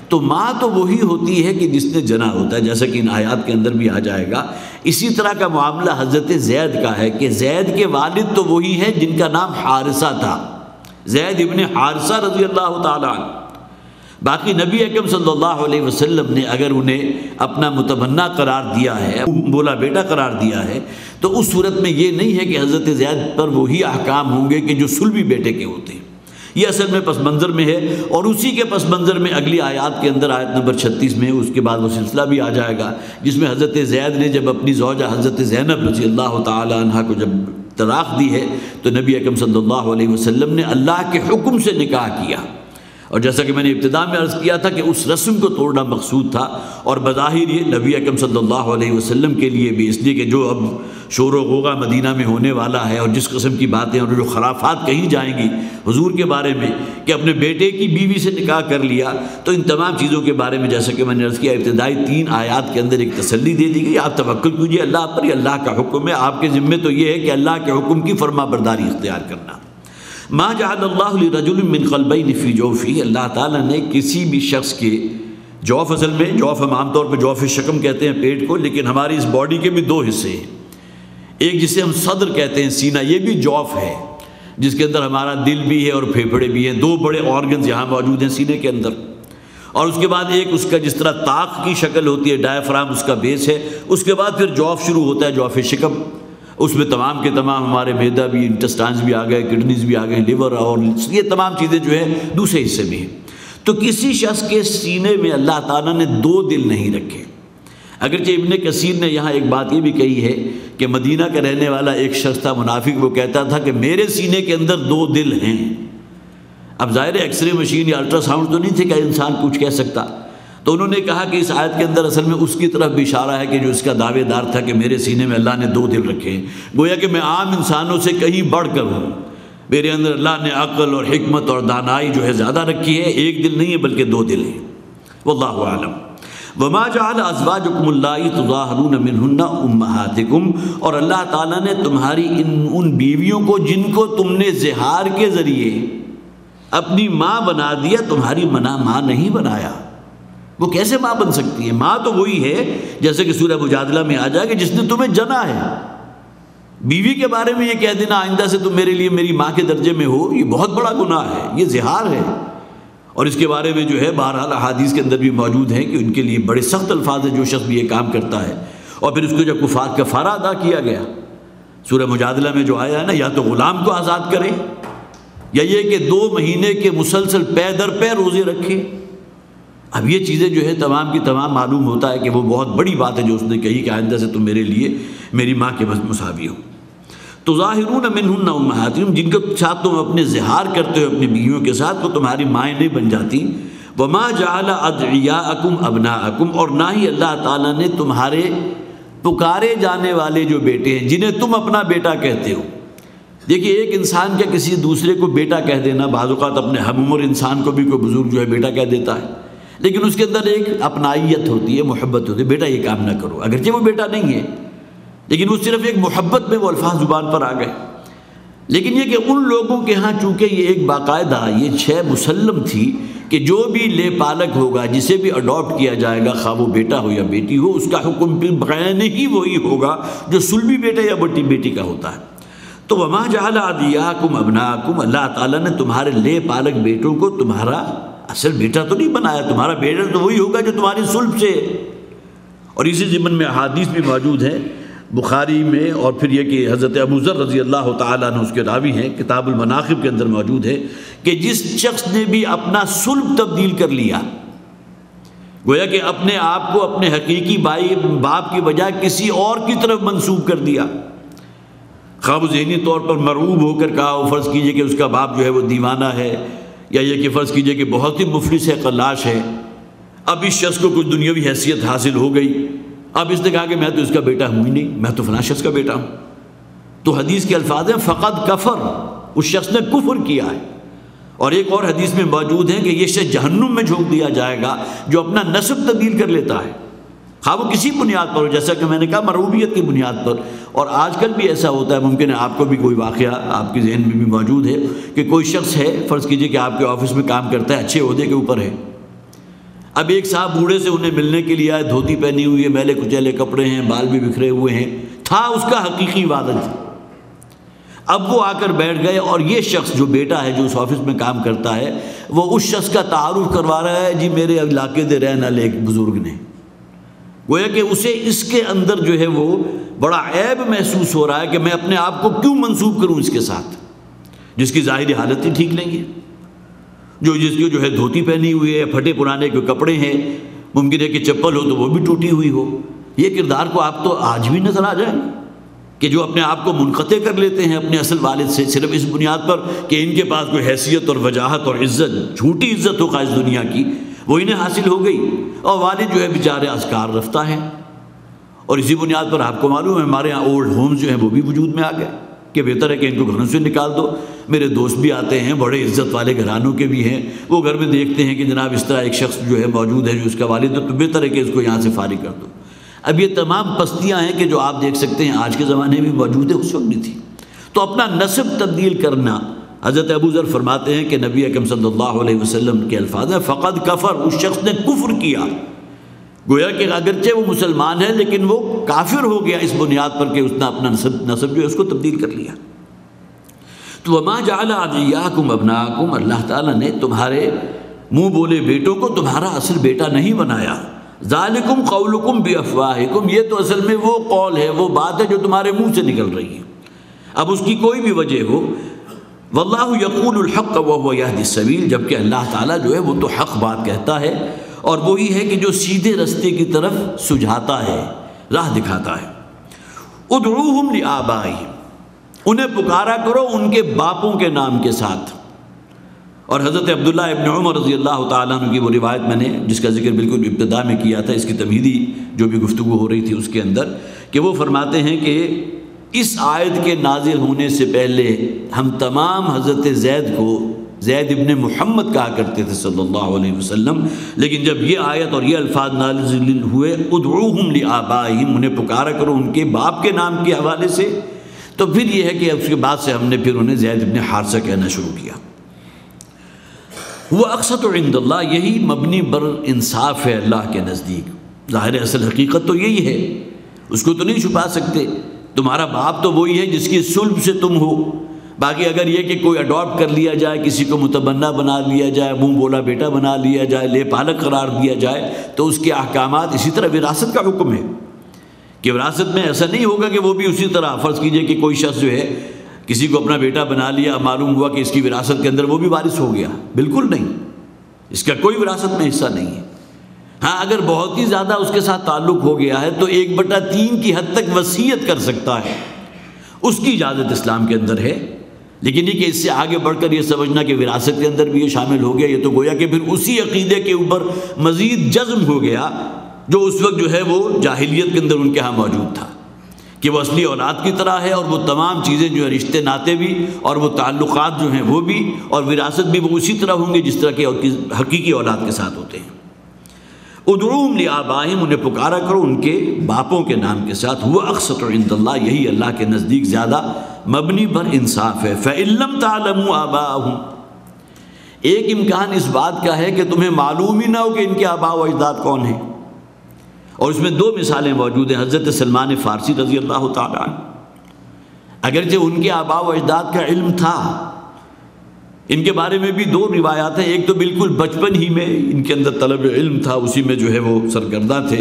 تو ماں تو وہی ہوتی ہے کہ جس نے جنا ہوتا ہے، جیسا کہ ان آیات کے اندر بھی آ جائے گا۔ اسی طرح کا معاملہ حضرت زید کا ہے کہ زید کے والد تو وہی ہیں جن کا نام حارثہ تھا، زید ابن حارثہ رضی اللہ تعالیٰ عنہ۔ باقی نبی اکرم صلی اللہ علیہ وسلم نے اگر انہیں اپنا متبنہ قرار دیا ہے، بولا بیٹا قرار دیا ہے، تو اس صورت میں یہ نہیں ہے کہ حضرت زید پر وہی احکام ہوں گے کہ جو صلبی بیٹے کے ہوتے ہیں۔ یہ اصل میں پس منظر میں ہے، اور اسی کے پس منظر میں اگلی آیات کے اندر آیت نمبر 36 میں اس کے بعد وہ سلسلہ بھی آ جائے گا جس میں حضرت زید نے جب اپنی زوجہ حضرت زینب رضی اللہ تعالی عنہ کو جب طلاق دی ہے تو نبی اکرم صلی اللہ علیہ وسلم نے اللہ کے حکم سے نکاح کیا، اور جیسا کہ میں نے ابتدا میں عرض کیا تھا کہ اس رسم کو توڑنا مقصود تھا، اور بظاہر یہ نبی اکرم صلی اللہ علیہ وسلم کے لیے بھی، اس لیے کہ جو اب شور و غوغا مدینہ میں ہونے والا ہے اور جس قسم کی باتیں اور جو خرافات کہی جائیں گی حضور کے بارے میں کہ اپنے بیٹے کی بیوی سے نکاح کر لیا، تو ان تمام چیزوں کے بارے میں جیسا کہ میں نے عرض کیا ابتدائی 3 آیات کے اندر ایک تسلی دے دی گئی، آپ توکل کیجیے اللہ پر، یہ اللہ کا حکم ہے، آپ کے ذمے تو یہ ہے کہ اللہ کے حکم کی فرما برداری اختیار کرنا۔ ما جعل اللہ لرجل من قلبین فی جوفہ، اللہ تعالیٰ نے کسی بھی شخص کے جوف، اصل میں جوف ہم عام طور پہ جوف شکم کہتے ہیں پیٹ کو، لیکن ہماری اس باڈی کے بھی 2 حصے ہیں، ایک جسے ہم صدر کہتے ہیں، سینہ، یہ بھی جوف ہے جس کے اندر ہمارا دل بھی ہے اور پھیپھڑے بھی ہیں، 2 بڑے آرگنز یہاں موجود ہیں سینے کے اندر، اور اس کے بعد ایک اس کا جس طرح طاق کی شکل ہوتی ہے، ڈائفرام اس کا بیس ہے، اس کے بعد پھر جوف شروع ہوتا ہے، جوف شکم، اس میں تمام کے تمام ہمارے معدہ بھی، انٹسٹائنز بھی آ گئے، کڈنیز بھی آ گئے، لیور اور یہ تمام چیزیں جو ہے دوسرے حصے میں ہیں۔ تو کسی شخص کے سینے میں اللہ تعالیٰ نے 2 دل نہیں رکھے، اگرچہ ابن کثیر نے یہاں ایک بات یہ بھی کہی ہے کہ مدینہ کا رہنے والا ایک شخص تھا منافق، وہ کہتا تھا کہ میرے سینے کے اندر 2 دل ہیں۔ اب ظاہر ایکس رے مشین یا الٹرا ساؤنڈ تو نہیں تھے کہ انسان کچھ کہہ سکتا، تو انہوں نے کہا کہ اس آیت کے اندر اصل میں اس کی طرف بھی اشارہ ہے کہ جو اس کا دعوے دار تھا کہ میرے سینے میں اللہ نے 2 دل رکھے ہیں، گویا کہ میں عام انسانوں سے کہیں بڑھ کر ہوں، میرے اندر اللہ نے عقل اور حکمت اور دانائی جو ہے زیادہ رکھی ہے، ایک دل نہیں ہے بلکہ دو دل ہیں۔ واللہ اعلم۔ وما جعل ازواجکم اللہ تظاہرون منہن امہاتکم، اور اللہ تعالیٰ نے تمہاری ان بیویوں کو جن کو تم نے زہار کے ذریعے اپنی ماں بنا دیا، تمہاری ماں نہیں بنایا۔ وہ کیسے ماں بن سکتی ہے؟ ماں تو وہی ہے جیسے کہ سورہ مجادلہ میں آ جائے کہ جس نے تمہیں جنا ہے۔ بیوی کے بارے میں یہ کہہ دینا آئندہ سے تم میرے لیے میری ماں کے درجے میں ہو، یہ بہت بڑا گناہ ہے، یہ زہار ہے۔ اور اس کے بارے میں جو ہے بہرحال احادیث کے اندر بھی موجود ہیں کہ ان کے لیے بڑے سخت الفاظ ہیں جو شخص بھی یہ کام کرتا ہے۔ اور پھر اس کو جب کفارہ ادا کیا گیا سورہ مجادلہ میں جو آیا ہے نا، یا تو غلام کو آزاد کرے یا یہ کہ 2 مہینے کے مسلسل پے در پے روزے رکھے۔ اب یہ چیزیں جو ہے تمام کی تمام معلوم ہوتا ہے کہ وہ بہت بڑی بات ہے جو اس نے کہی کہ آئندہ سے تم میرے لیے میری ماں کے مساوی ہو۔ تظاہرون منہن امہاتکم، جن کے ساتھ تم اپنے زہار کرتے ہو اپنی بیویوں کے ساتھ، وہ تمہاری مائیں نہیں بن جاتی۔ وما جعل ادعیاءکم ابناءکم، اور نہ ہی اللہ تعالیٰ نے تمہارے پکارے جانے والے جو بیٹے ہیں جنہیں تم اپنا بیٹا کہتے ہو۔ دیکھیے ایک انسان کا کسی دوسرے کو بیٹا کہہ دینا، بعض اوقات اپنے ہم عمر انسان کو بھی کوئی بزرگ جو ہے بیٹا کہہ دیتا ہے، لیکن اس کے اندر ایک اپنائیت ہوتی ہے، محبت ہوتی ہے، بیٹا یہ کام نہ کرو، اگرچہ وہ بیٹا نہیں ہے لیکن وہ صرف ایک محبت میں وہ الفاظ زبان پر آ گئے۔ لیکن یہ کہ ان لوگوں کے ہاں چونکہ یہ ایک باقاعدہ یہ شے مسلم تھی کہ جو بھی لے پالک ہوگا، جسے بھی اڈاپٹ کیا جائے گا، خواہ وہ بیٹا ہو یا بیٹی ہو، اس کا حکم بعین ہی وہی ہوگا جو سلبی بیٹے یا بٹی بیٹی کا ہوتا ہے۔ تو وما جعل ادعیاءکم ابناءکم، اللہ تعالیٰ نے تمہارے لے پالک بیٹوں کو تمہارا اصل بیٹا تو نہیں بنایا، تمہارا بیٹا تو وہی ہوگا جو تمہاری صلب سے۔ اور اسی ضمن میں احادیث بھی موجود ہیں بخاری میں، اور پھر یہ کہ حضرت ابو ذر رضی اللہ تعالیٰ عنہ اس کے راوی ہیں، کتاب المناقب کے اندر موجود ہے کہ جس شخص نے بھی اپنا صلب تبدیل کر لیا، گویا کہ اپنے آپ کو اپنے حقیقی باپ کی بجائے کسی اور کی طرف منسوب کر دیا، خواب ذہنی طور پر مرعوب ہو کر کہا، فرض کیجئے کہ اس کا باپ جو ہے وہ دیوانہ ہے، یا یہ کہ فرض کیجئے کہ بہت ہی مفلس ہے، قلاش ہے، اب اس شخص کو کچھ دنیاوی حیثیت حاصل ہو گئی، اب اس نے کہا کہ میں تو اس کا بیٹا ہوں ہی نہیں، میں تو فلاں شخص کا بیٹا ہوں، تو حدیث کے الفاظ ہیں فقد کفر، اس شخص نے کفر کیا ہے۔ اور ایک اور حدیث میں موجود ہے کہ یہ شخص جہنم میں جھونک دیا جائے گا جو اپنا نسب تبدیل کر لیتا ہے، خواہ وہ کسی بنیاد پر ہو، جیسا کہ میں نے کہا مرعوبیت کی بنیاد پر۔ اور آج کل بھی ایسا ہوتا ہے، ممکن ہے آپ کو بھی کوئی واقعہ آپ کے ذہن میں بھی موجود ہے کہ کوئی شخص ہے، فرض کیجئے کہ آپ کے آفس میں کام کرتا ہے، اچھے عہدے کے اوپر ہے، اب ایک صاحب بوڑھے سے انہیں ملنے کے لیے آئے، دھوتی پہنی ہوئی ہے، میلے کچیلے کپڑے ہیں، بال بھی بکھرے ہوئے ہیں، تھا اس کا حقیقی والد۔ اب وہ آ کر بیٹھ گئے اور یہ شخص جو بیٹا ہے جو اس آفس میں کام کرتا ہے، وہ اس شخص کا تعارف کروا رہا ہے، جی میرے علاقے دے رہنے والے ایک بزرگ نے، گویا کہ اسے اس کے اندر جو ہے وہ بڑا عیب محسوس ہو رہا ہے کہ میں اپنے آپ کو کیوں منسوب کروں اس کے ساتھ، جس کی ظاہری حالت ہی ٹھیک نہیں ہے، جس کی جو ہے دھوتی پہنی ہوئی ہے، پھٹے پرانے کے کپڑے ہیں، ممکن ہے کہ چپل ہو تو وہ بھی ٹوٹی ہوئی ہو۔ یہ کردار کو آپ تو آج بھی نظر آ جائیں کہ جو اپنے آپ کو منقطع کر لیتے ہیں اپنے اصل والد سے، صرف اس بنیاد پر کہ ان کے پاس کوئی حیثیت اور وجاہت اور عزت، جھوٹی عزت ہو اس دنیا کی، وہ انہیں حاصل ہو گئی، اور والد جو ہے بیچارے اذکار رفتہ ہیں۔ اور اسی بنیاد پر آپ کو معلوم ہے ہمارے ہاں اولڈ ہومز جو ہیں وہ بھی وجود میں آ گئے کہ بہتر ہے کہ ان کو گھروں سے نکال دو۔ میرے دوست بھی آتے ہیں، بڑے عزت والے گھرانوں کے بھی ہیں، وہ گھر میں دیکھتے ہیں کہ جناب اس طرح ایک شخص جو ہے موجود ہے جو اس کا والد ہے، تو بہتر ہے کہ اس کو یہاں سے فارغ کر دو۔ اب یہ تمام پستیاں ہیں کہ جو آپ دیکھ سکتے ہیں آج کے زمانے میں موجود ہے، اس وقت بھی تھی۔ تو اپنا نسب تبدیل کرنا، حضرت ابو ذر فرماتے ہیں کہ نبی اکرم صلی اللہ علیہ وسلم کے الفاظ ہیں فقد کفر، اس شخص نے کفر کیا، گویا کہ اگرچہ وہ مسلمان ہے لیکن وہ کافر ہو گیا اس بنیاد پر کہ اس نے اپنا نسب جو ہے اس کو تبدیل کر لیا۔ تو وما جعل ادعیاءکم ابناءکم، اللہ تعالیٰ نے تمہارے منہ بولے بیٹوں کو تمہارا اصل بیٹا نہیں بنایا۔ ذالکم قولکم بافواہکم، یہ تو اصل میں وہ قول ہے، وہ بات ہے جو تمہارے منہ سے نکل رہی ہے، اب اس کی کوئی بھی وجہ ہو۔ واللہ یقول الحق وهو یہدی السبیل، جبکہ اللہ تعالیٰ جو ہے وہ تو حق بات کہتا ہے اور وہی ہے کہ جو سیدھے رستے کی طرف سجھاتا ہے، راہ دکھاتا ہے۔ ادعوہم لآبائہم، انہیں پکارا کرو ان کے باپوں کے نام کے ساتھ۔ اور حضرت عبداللہ ابن عمر رضی اللہ تعالیٰ عنہ کی وہ روایت میں نے جس کا ذکر بالکل ابتدا میں کیا تھا، اس کی تمہیدی جو بھی گفتگو ہو رہی تھی اس کے اندر، کہ وہ فرماتے ہیں کہ اس آیت کے نازل ہونے سے پہلے ہم تمام حضرت زید کو زید ابن محمد کہا کرتے تھے صلی اللہ علیہ وسلم، لیکن جب یہ آیت اور یہ الفاظ نازل ہوئے ادعوہم لآبائہم، انہیں پکارا کرو ان کے باپ کے نام کے حوالے سے، تو پھر یہ ہے کہ اس کے بعد سے ہم نے پھر انہیں زید ابن حارثہ کہنا شروع کیا۔ وہ اقسط عند اللہ، یہی مبنی بر انصاف ہے اللہ کے نزدیک۔ ظاہر اصل حقیقت تو یہی ہے، اس کو تو نہیں چھپا سکتے۔ تمہارا باپ تو وہی ہے جس کی صلب سے تم ہو، باقی اگر یہ کہ کوئی اڈاپٹ کر لیا جائے، کسی کو متبنہ بنا لیا جائے، منہ بولا بیٹا بنا لیا جائے، لے پالک قرار دیا جائے، تو اس کے احکامات اسی طرح وراثت کا حکم ہے کہ وراثت میں ایسا نہیں ہوگا کہ وہ بھی اسی طرح، فرض کیجئے کہ کوئی شخص جو ہے کسی کو اپنا بیٹا بنا لیا، معلوم ہوا کہ اس کی وراثت کے اندر وہ بھی وارث ہو گیا، بالکل نہیں، اس کا کوئی وراثت میں حصہ نہیں ہے۔ ہاں اگر بہت ہی زیادہ اس کے ساتھ تعلق ہو گیا ہے تو 1/3 کی حد تک وصیت کر سکتا ہے، اس کی اجازت اسلام کے اندر ہے، لیکن یہ کہ اس سے آگے بڑھ کر یہ سمجھنا کہ وراثت کے اندر بھی یہ شامل ہو گیا، یہ تو گویا کہ پھر اسی عقیدے کے اوپر مزید جزم ہو گیا جو اس وقت جو ہے وہ جاہلیت کے اندر ان کے ہاں موجود تھا، کہ وہ اصلی اولاد کی طرح ہے، اور وہ تمام چیزیں جو ہے رشتے ناتے بھی اور وہ تعلقات جو ہیں وہ بھی، اور وراثت بھی وہ اسی طرح ہوں گے جس طرح کے حقیقی اولاد کے ساتھ ہوتے ہیں۔ ادعوہم لآبائہم، انہیں پکارا کرو ان کے باپوں کے نام کے ساتھ، وہ اقسط عند اللہ، یہی اللہ کے نزدیک زیادہ مبنی پر انصاف ہے۔ فإن لم تعلموا آباءهم، ایک امکان اس بات کا ہے کہ تمہیں معلوم ہی نہ ہو کہ ان کے آباء و اجداد کون ہیں، اور اس میں 2 مثالیں موجود ہیں۔ حضرت سلمان فارسی رضی اللہ تعالیٰ عنہ، اگرچہ ان کے آباء و اجداد کا علم تھا، ان کے بارے میں بھی 2 روایات ہیں، ایک تو بالکل بچپن ہی میں ان کے اندر طلب علم تھا، اسی میں جو ہے وہ سرگرداں تھے،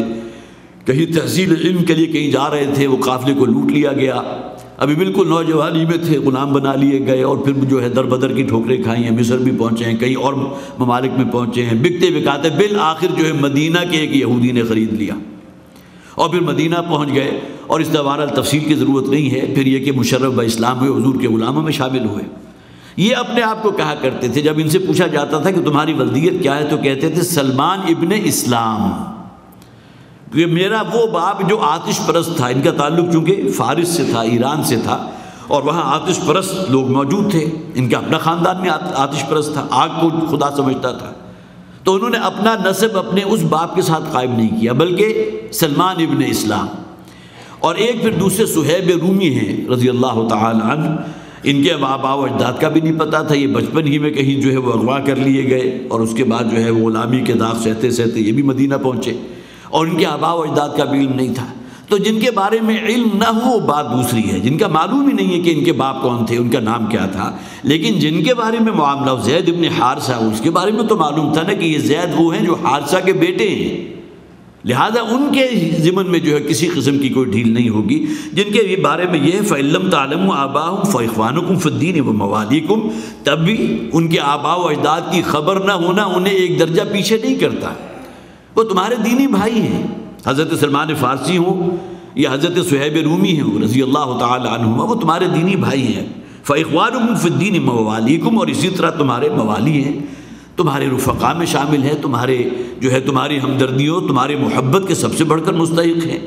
کہیں تحصیل علم کے لیے کہیں جا رہے تھے، وہ قافلے کو لوٹ لیا گیا، ابھی بالکل نوجوانی میں تھے، غلام بنا لیے گئے، اور پھر جو ہے در بدر کی ٹھوکریں کھائی ہیں، مصر بھی پہنچے ہیں، کئی اور ممالک میں پہنچے ہیں، بکتے بکاتے بالآخر جو ہے مدینہ کے ایک یہودی نے خرید لیا، اور پھر مدینہ پہنچ گئے، اور اس دوبارہ تفصیل کی ضرورت نہیں ہے، پھر یہ کہ مشرف باسلام ہوئے، حضور کے غلاموں میں شامل ہوئے۔ یہ اپنے آپ کو کہا کرتے تھے، جب ان سے پوچھا جاتا تھا کہ تمہاری ولدیت کیا ہے تو کہتے تھے سلمان ابن اسلام، کہ میرا وہ باپ جو آتش پرست تھا، ان کا تعلق چونکہ فارس سے تھا، ایران سے تھا، اور وہاں آتش پرست لوگ موجود تھے، ان کا اپنا خاندان میں آتش پرست تھا، آگ کو خدا سمجھتا تھا، تو انہوں نے اپنا نسب اپنے اس باپ کے ساتھ قائم نہیں کیا، بلکہ سلمان ابن اسلام۔ اور ایک پھر دوسرے صہیب رومی ہیں رضی اللہ تعالی عنہ، ان کے آباء و اجداد کا بھی نہیں پتہ تھا، یہ بچپن ہی میں کہیں جو ہے وہ اغوا کر لیے گئے، اور اس کے بعد جو ہے وہ غلامی کے داغ سہتے سہتے یہ بھی مدینہ پہنچے، اور ان کے آباء و اجداد کا بھی علم نہیں تھا۔ تو جن کے بارے میں علم نہ ہو بات دوسری ہے، جن کا معلوم ہی نہیں ہے کہ ان کے باپ کون تھے، ان کا نام کیا تھا، لیکن جن کے بارے میں معاملہ زید ابن حارثہ، اس کے بارے میں تو معلوم تھا نا کہ یہ زید وہ ہیں جو حارثہ کے بیٹے ہیں، لہذا ان کے ضمن میں جو ہے کسی قسم کی کوئی ڈھیل نہیں ہوگی۔ جن کے بارے میں یہ ہے فَإِن لَمْ تَعْلَمُوا آبَاءَهُمْ فَإِخْوَانُكُمْ فِي الدِّينِ وَمَوَالِيكُمْ، تب بھی ان کے آباء و اجداد کی خبر نہ ہونا انہیں ایک درجہ پیچھے نہیں کرتا، وہ تمہارے دینی بھائی ہیں، حضرت سلمان فارسی ہوں یا حضرت صہیب رومی ہیں رضی اللہ تعالی عنہما، وہ تمہارے دینی بھائی ہیں۔ فَإِخْوَانُكُمْ فِي الدِّينِ وَمَوَالِيكُمْ، اور اسی طرح تمہارے موالی ہیں، تمہارے رفقا میں شامل ہیں، تمہارے جو ہے تمہاری ہمدردیوں، تمہاری محبت کے سب سے بڑھ کر مستحق ہیں،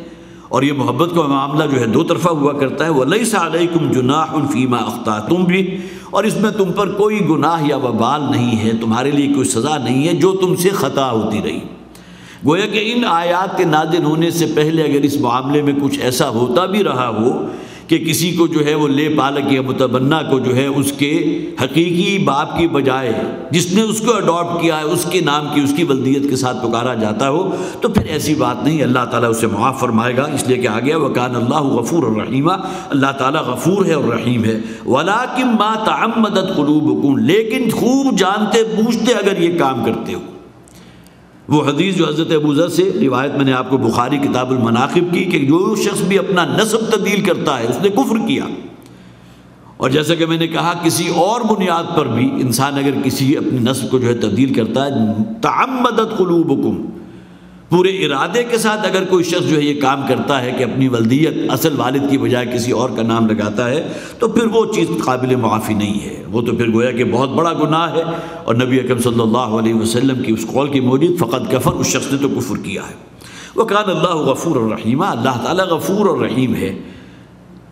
اور یہ محبت کا معاملہ جو ہے 2 طرفہ ہوا کرتا ہے۔ وَلَيْسَ عَلَيْكُمْ جُنَاحٌ فِي مَا أَخْطَأْتُمْ بِهِ، اور اس میں تم پر کوئی گناہ یا وبال نہیں ہے، تمہارے لیے کوئی سزا نہیں ہے جو تم سے خطا ہوتی رہی۔ گویا کہ ان آیات کے نازل ہونے سے پہلے اگر اس معاملے میں کچھ ایسا ہوتا بھی رہا ہو کہ کسی کو جو ہے وہ لے پالک یا متبنہ کو جو ہے اس کے حقیقی باپ کی بجائے جس نے اس کو اڈاپٹ کیا ہے اس کے نام کی، اس کی ولدیت کے ساتھ پکارا جاتا ہو، تو پھر ایسی بات نہیں، اللہ تعالیٰ اسے معاف فرمائے گا، اس لیے کہ آگیا وَكَانَ اللَّهُ غَفُورًا رَحِيمًا، اللہ تعالیٰ غفور ہے اور رحیم ہے۔ وَلَٰكِن مَا تَعَمَّدَتْ قُلُوبُكُمْ، لیکن خوب جانتے بوجھتے اگر یہ کام کرتے ہو، وہ حدیث جو حضرت ابو ذر سے روایت میں نے آپ کو بخاری کتاب المناقب کی کہ جو شخص بھی اپنا نسب تبدیل کرتا ہے اس نے کفر کیا، اور جیسا کہ میں نے کہا کسی اور بنیاد پر بھی انسان اگر کسی اپنے نسب کو جو ہے تبدیل کرتا ہے، تعمدت قلوبکم، پورے ارادے کے ساتھ اگر کوئی شخص جو ہے یہ کام کرتا ہے کہ اپنی ولدیت اصل والد کی بجائے کسی اور کا نام لگاتا ہے، تو پھر وہ چیز قابل معافی نہیں ہے، وہ تو پھر گویا کہ بہت بڑا گناہ ہے، اور نبی اکرم صلی اللہ علیہ وسلم کی اس قول کی موجود فقط کفر، اس شخص نے تو کفر کیا ہے۔ وَكَانَ اللَّهُ غَفُورًا رَحِيمًا، اللہ تعالیٰ غفور اور رحیم ہے۔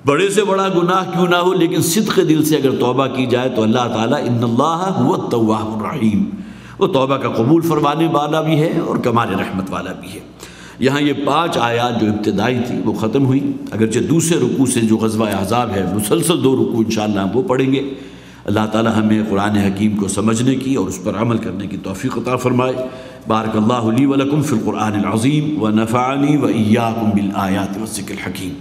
بڑے سے بڑا گناہ کیوں نہ ہو لیکن صدق دل سے اگر توبہ کی جائے تو اللہ تعالیٰ ان اللہ هو التواب الرحیم، وہ توبہ کا قبول فرمانے والا بھی ہے اور کمال رحمت والا بھی ہے۔ یہاں یہ 5 آیات جو ابتدائی تھی وہ ختم ہوئی، اگرچہ دوسرے رکوع سے جو غزوہ احزاب ہے مسلسل 2 رکوع انشاءاللہ ہم وہ پڑھیں گے۔ اللہ تعالی ہمیں قرآن حکیم کو سمجھنے کی اور اس پر عمل کرنے کی توفیق عطا فرمائے۔ بارک اللہ لی ولکم فی القرآن العظیم ونفعنی وإیاکم بالآیات والذکر الحکیم۔